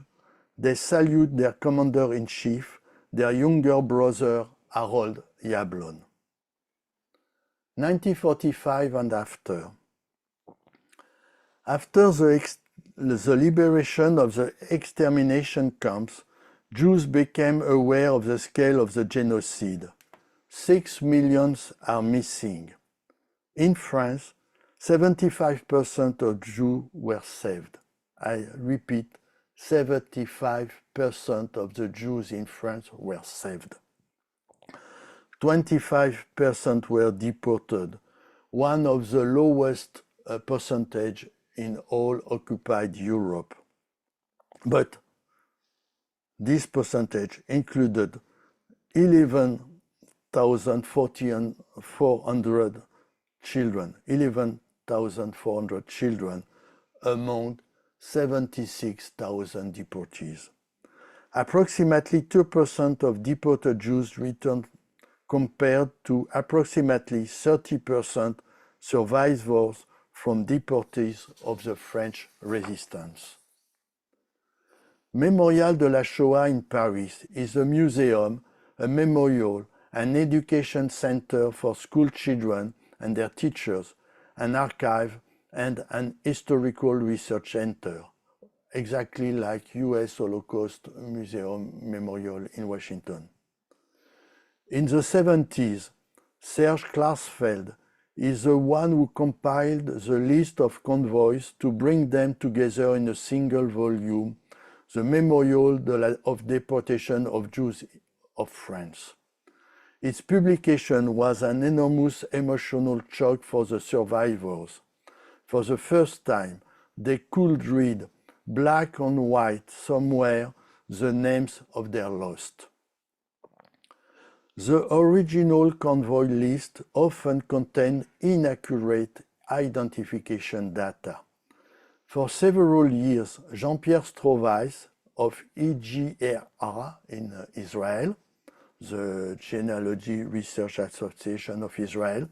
They salute their commander-in-chief, their younger brother, Harold Yablon. 1945 and after. After the liberation of the extermination camps, Jews became aware of the scale of the genocide. 6 million are missing. In France, 75% of Jews were saved. I repeat, 75% of the Jews in France were saved. 25% were deported, one of the lowest percentage in all occupied Europe. But this percentage included 11,400 children, 11,400 children among 76,000 deportees. Approximately 2% of deported Jews returned compared to approximately 30% survivors from deportees of the French resistance. Memorial de la Shoah in Paris is a museum, a memorial, an education center for school children and their teachers, an archive, and an historical research center, exactly like US Holocaust Museum Memorial in Washington. In the 70s, Serge Klarsfeld is the one who compiled the list of convoys to bring them together in a single volume, the Memorial of Deportation of Jews of France. Its publication was an enormous emotional shock for the survivors. For the first time, they could read black on white somewhere the names of their lost. The original convoy list often contained inaccurate identification data. For several years, Jean-Pierre Strohweiss of IGRA in Israel, the Genealogy Research Association of Israel,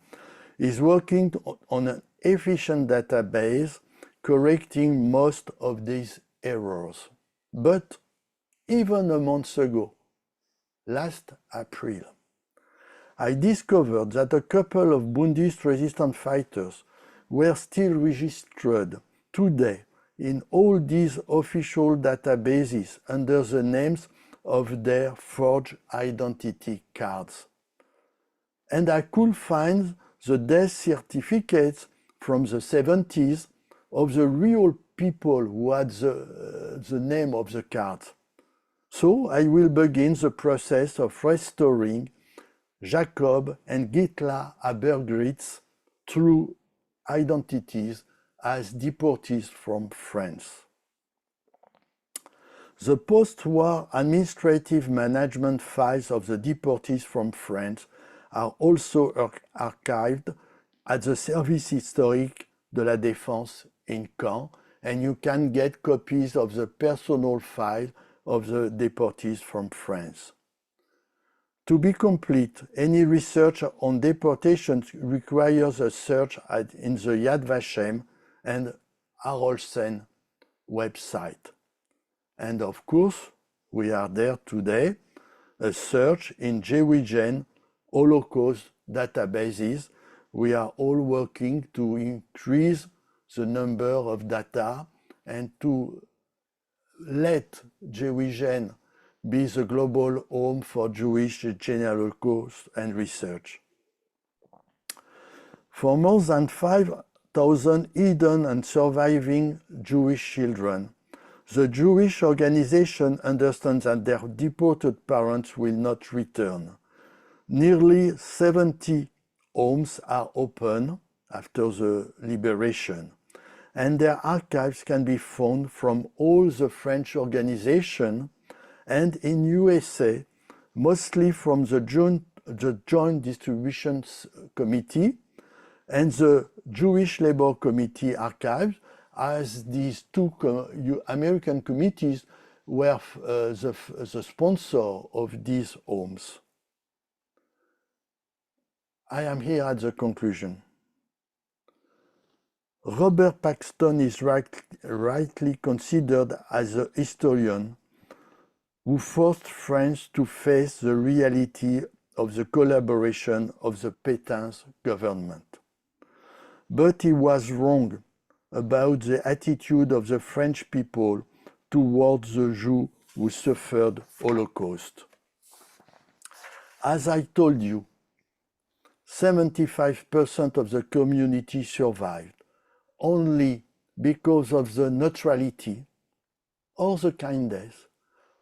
is working on an efficient database correcting most of these errors. But even a month ago, last April, I discovered that a couple of Bundist resistance fighters were still registered today in all these official databases under the names of their forged identity cards. And I could find the death certificates from the 70s of the real people who had the name of the cards. So I will begin the process of restoring Jacob and Gitla Abergritz true identities as deportees from France. The post-war administrative management files of the deportees from France are also archived at the Service historique de la Défense in Caen, and you can get copies of the personal file of the deportees from France. To be complete, any research on deportations requires a search in the Yad Vashem and Harolsen website. And of course, we are there today, a search in JewishGen Holocaust databases. We are all working to increase the number of data and to let JewishGen be the global home for Jewish genealogy and research. For more than 5,000 hidden and surviving Jewish children, the Jewish organization understands that their deported parents will not return. Nearly 70 homes are open after the liberation, and their archives can be found from all the French organizations and in USA, mostly from the Joint Distribution Committee and the Jewish Labor Committee archives, as these two American committees were the sponsor of these homes. I am here at the conclusion. Robert Paxton is rightly considered as a historian who forced France to face the reality of the collaboration of the Pétain's government. But he was wrong about the attitude of the French people towards the Jews who suffered Holocaust. As I told you, 75% of the community survived only because of the neutrality or the kindness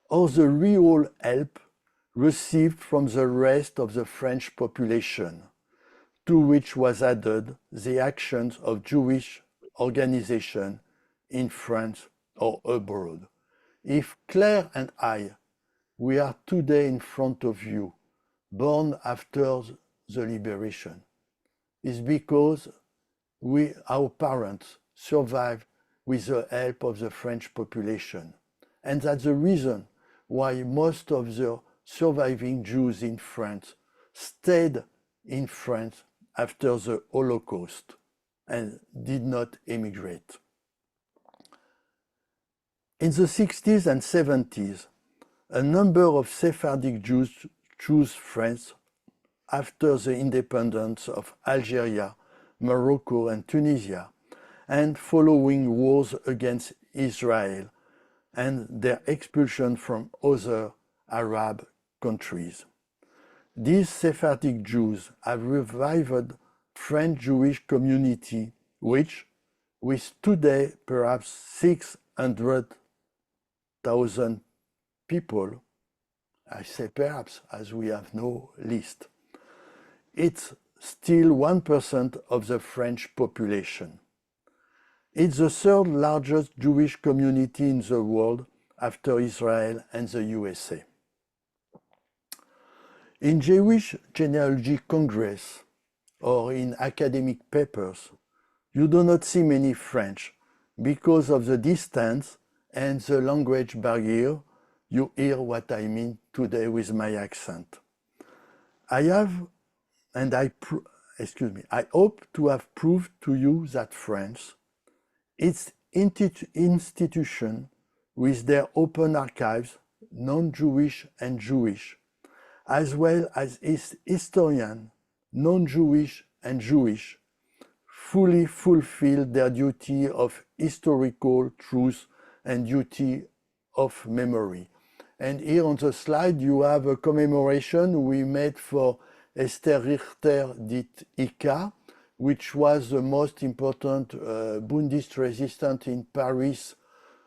or the real help received from the rest of the French population, to which was added the actions of Jewish organizations in France or abroad. If Claire and I, we are today in front of you, born after the liberation, is because our parents survived with the help of the French population. And that's the reason why most of the surviving Jews in France stayed in France after the Holocaust and did not emigrate. In the 60s and 70s, a number of Sephardic Jews chose France after the independence of Algeria, Morocco, and Tunisia, and following wars against Israel and their expulsion from other Arab countries. These Sephardic Jews have revived French Jewish community, which, with today perhaps 600,000 people, I say perhaps as we have no list, it's still 1% of the French population. It's the third largest Jewish community in the world after Israel and the USA. In Jewish Genealogy Congress or in academic papers, you do not see many French because of the distance and the language barrier. You hear what I mean today with my accent. I hope to have proved to you that France, its institution with their open archives, non-Jewish and Jewish, as well as historians, non-Jewish and Jewish, fully fulfilled their duty of historical truth and duty of memory. And here on the slide you have a commemoration we made for Esther Richter dit Ika, which was the most important Bundist resistant in Paris,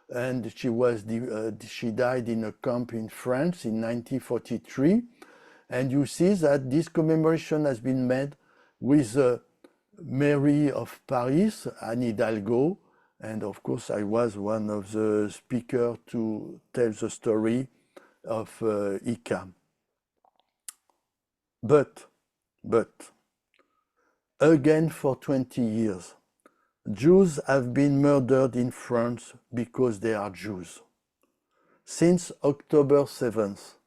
and she died in a camp in France in 1943. And you see that this commemoration has been made with Mary of Paris, Anne Hidalgo, and of course I was one of the speakers to tell the story of Ika. But, again for 20 years, Jews have been murdered in France because they are Jews. Since October 7th,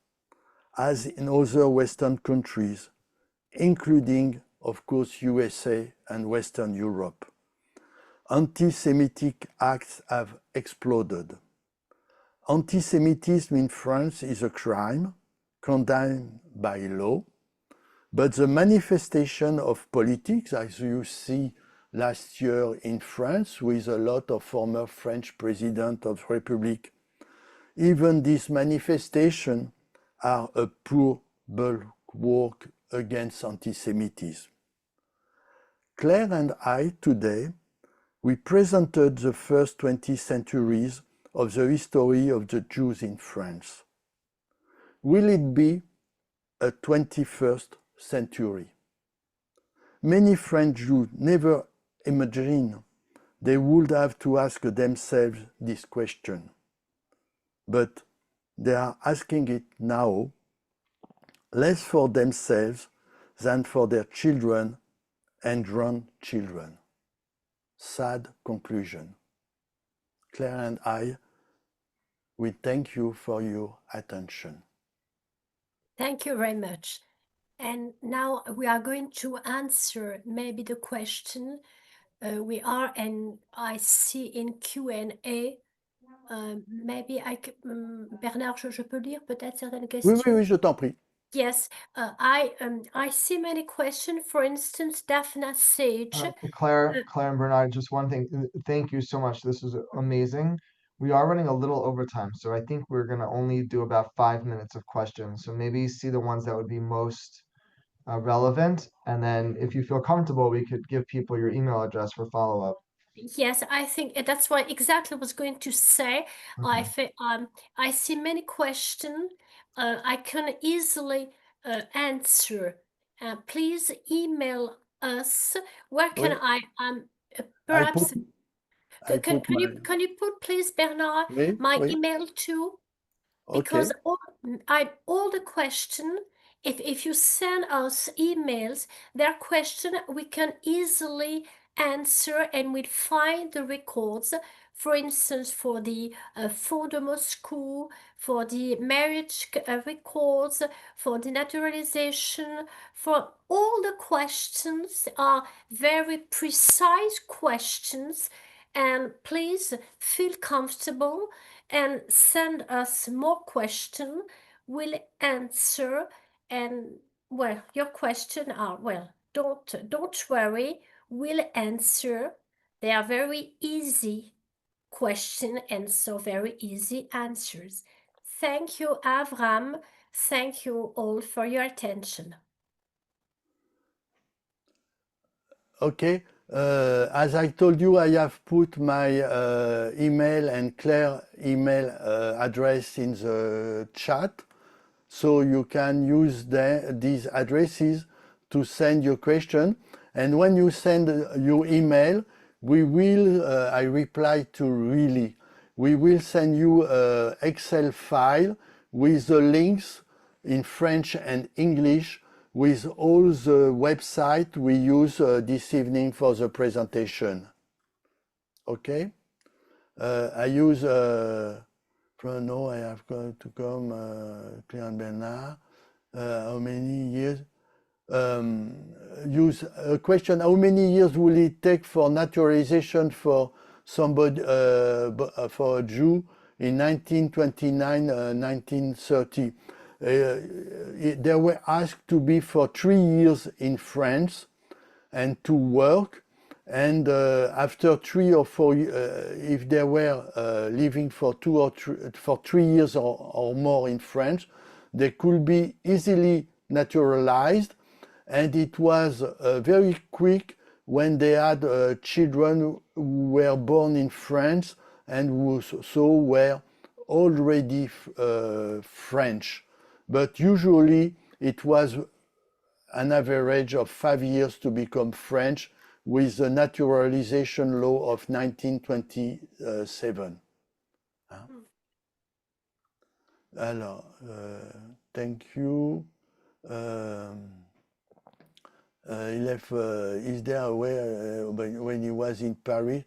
as in other Western countries, including, of course, USA and Western Europe, anti-Semitic acts have exploded. Anti-Semitism in France is a crime, condemned by law, but the manifestation of politics, as you see last year in France with a lot of former French presidents of the Republic, even these manifestations are a poor bulwark against anti-Semitism. Claire and I today, we presented the first 20 centuries of the history of the Jews in France. Will it be a 21st century? Many French Jews never imagined they would have to ask themselves this question. But they are asking it now, less for themselves than for their children and grandchildren. Sad conclusion. Claire and I, we thank you for your attention. Thank you very much. And now we are going to answer maybe the question and I see in Q&A, maybe Bernard, je peux lire peut-être certaines questions? Oui, je t'en prie. Yes, I see many questions. For instance, Daphna Sage. Claire and Bernard, just one thing. Thank you so much. This was amazing. We are running a little over time, so I think we're going to only do about 5 minutes of questions. So maybe see the ones that would be most relevant. And then if you feel comfortable, we could give people your email address for follow-up. Yes, I think that's what exactly I was going to say. Okay. I see many questions. I can easily answer. Please email us. Where can Oui. perhaps Can you put please, Bernard, my email too? Because all the question, if you send us emails, there are questions we can easily answer and we'll find the records. For instance, for the Fond de Moscou, for the marriage records, for the naturalization, for all the questions are very precise questions. And please feel comfortable and send us more questions. We'll answer. And well, your questions are, well, don't worry, we'll answer. They are very easy questions and so very easy answers. Thank you, Avram. Thank you all for your attention. Okay. As I told you, I have put my email and Claire email address in the chat, so you can use these addresses to send your question. And when you send your email, we will, I reply to really, we will send you an Excel file with the links in French and English with all the websites we use this evening for the presentation. Okay? I use, from now I have to come, Claire and Bernard, how many years? Use a question, how many years will it take for naturalization for somebody, for a Jew in 1929, 1930? they were asked to be for 3 years in France and to work. And after 3 or 4, if they were living for 3 years or more in France, they could be easily naturalized. And it was very quick when they had children who were born in France and who so were already French. But usually it was an average of 5 years to become French with the naturalization law of 1927. Alors, thank you. Is there a way when he was in Paris?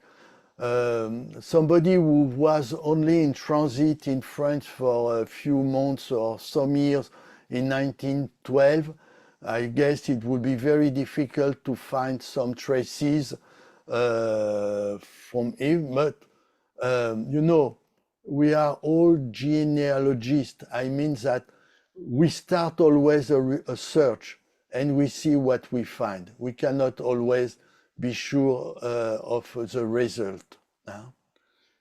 Somebody who was only in transit in France for a few months or some years in 1912, I guess it would be very difficult to find some traces from him. But, you know, we are all genealogists. I mean that we start always a search and we see what we find. We cannot always be sure of the result.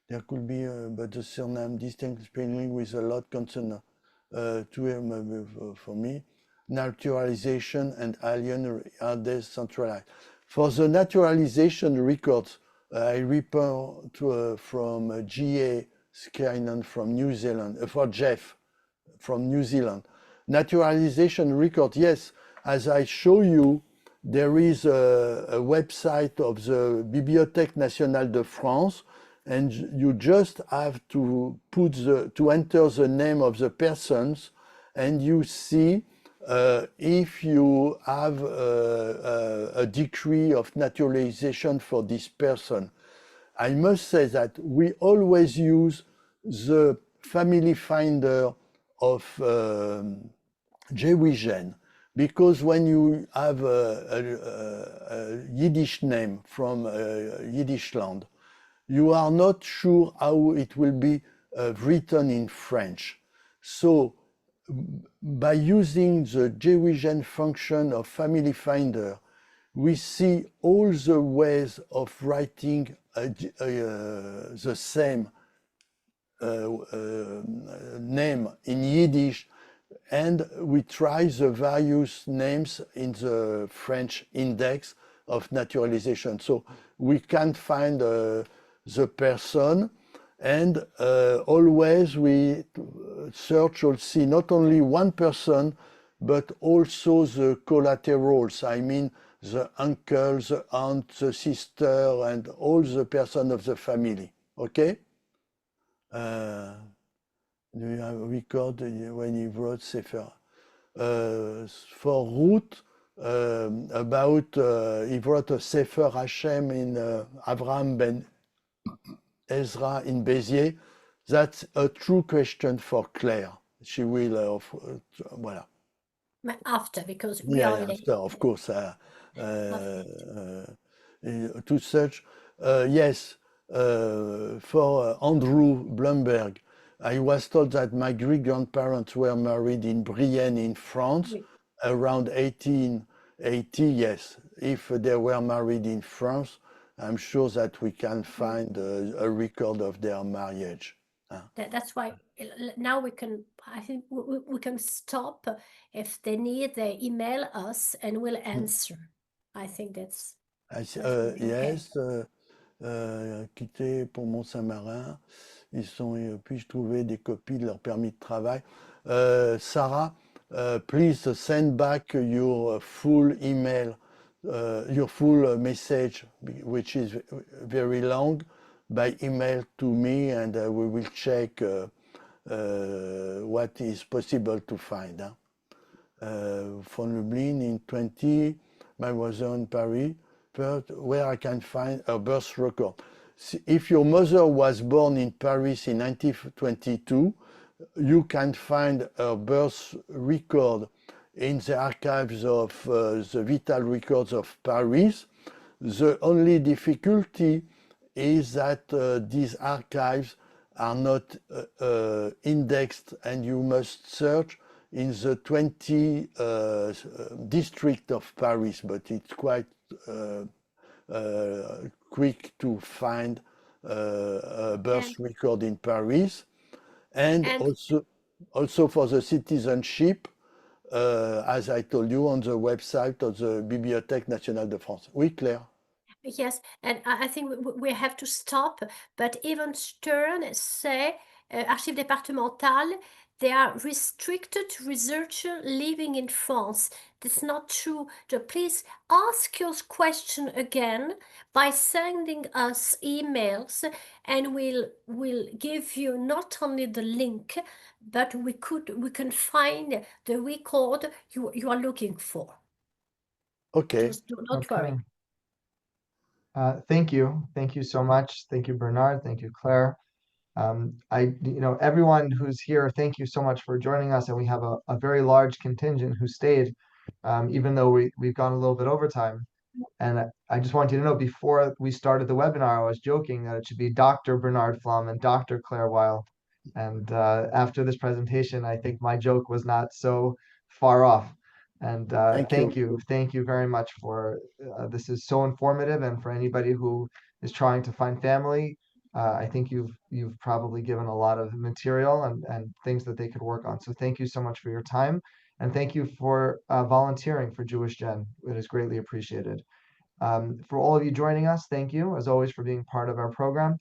There could be, but the surname distinct spelling with a lot concern to him for me. Naturalization and alien are decentralized. For the naturalization records, I report to, from G.A. Skynon from New Zealand, for Jeff from New Zealand. Naturalization record, yes, as I show you, there is a website of the Bibliothèque Nationale de France, and you just have to enter the name of the persons, and you see if you have a decree of naturalization for this person. I must say that we always use the family finder of JewishGen, because when you have a Yiddish name from Yiddish land, you are not sure how it will be written in French. So by using the JewishGen function of family finder, we see all the ways of writing the same name in Yiddish, and we try the various names in the French index of naturalization. So we can find the person, and always we search or see not only one person, but also the collaterals. I mean, the uncle, the aunt, the sister, and all the person of the family. Okay? Do you have a record when he wrote Sefer? For Ruth, about he wrote a Sefer Hashem in Avraham ben Ezra in Béziers. That's a true question for Claire. She will, voilà. After, because we are late. After, of course. To search, yes, for Andrew Blumberg, I was told that my great-grandparents were married in Brienne in France around 1880. Yes, if they were married in France, I'm sure that we can find a record of their marriage. That's why now we can, I think we can stop. If they need, they email us and we'll answer. I think that's yes, quitté pour Mont-Saint-Marin. Ils sont, puis-je trouver des copies de leur permis de travail? Sarah, please send back your full email, your full message, which is very long, by email to me, and we will check what is possible to find. From Lublin in 20, my mother in Paris, but where I can find a birth record. If your mother was born in Paris in 1922, you can find her birth record in the archives of the Vital Records of Paris. The only difficulty is that these archives are not indexed, and you must search in the 20 district of Paris, but it's quite quick to find a birth record in Paris. And also for the citizenship, as I told you, on the website of the Bibliothèque Nationale de France. Oui, Claire? Yes, and I think we have to stop, but even Stern say, Archives départementales, they are restricted to researchers living in France. That's not true. So please ask your question again by sending us emails, and we'll give you not only the link, but we can find the record you are looking for. Okay. Just don't worry. Thank you. Thank you so much. Thank you, Bernard. Thank you, Claire. Everyone who's here, thank you so much for joining us. And we have a very large contingent who stayed, even though we've gone a little bit over time. And I just want you to know, before we started the webinar, I was joking that it should be Dr. Bernard Flom and Dr. Claire Weil. And after this presentation, I think my joke was not so far off. And thank you. Thank you very much for this is so informative. And for anybody who is trying to find family, I think you've probably given a lot of material and things that they could work on. So thank you so much for your time. And thank you for volunteering for Jewish Gen. It is greatly appreciated. For all of you joining us, thank you, as always, for being part of our program.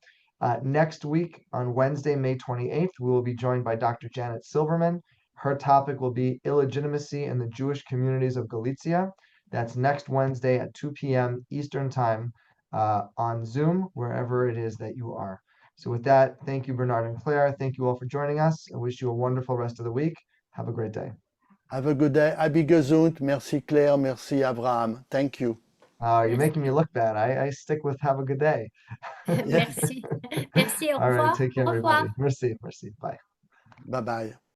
Next week, on Wednesday, May 28th, we will be joined by Dr. Janet Silverman. Her topic will be illegitimacy in the Jewish communities of Galicia. That's next Wednesday at 2 p.m. Eastern Time on Zoom, wherever it is that you are. So with that, thank you, Bernard and Claire. Thank you all for joining us. I wish you a wonderful rest of the week. Have a great day. Have a good day. Abi gesund. Merci Claire. Merci Abraham. Thank you. You're making me look bad. I stick with have a good day. Merci. Merci. Au revoir. All right. Take care, Au revoir. everybody. Merci. Merci. Bye. Bye-bye.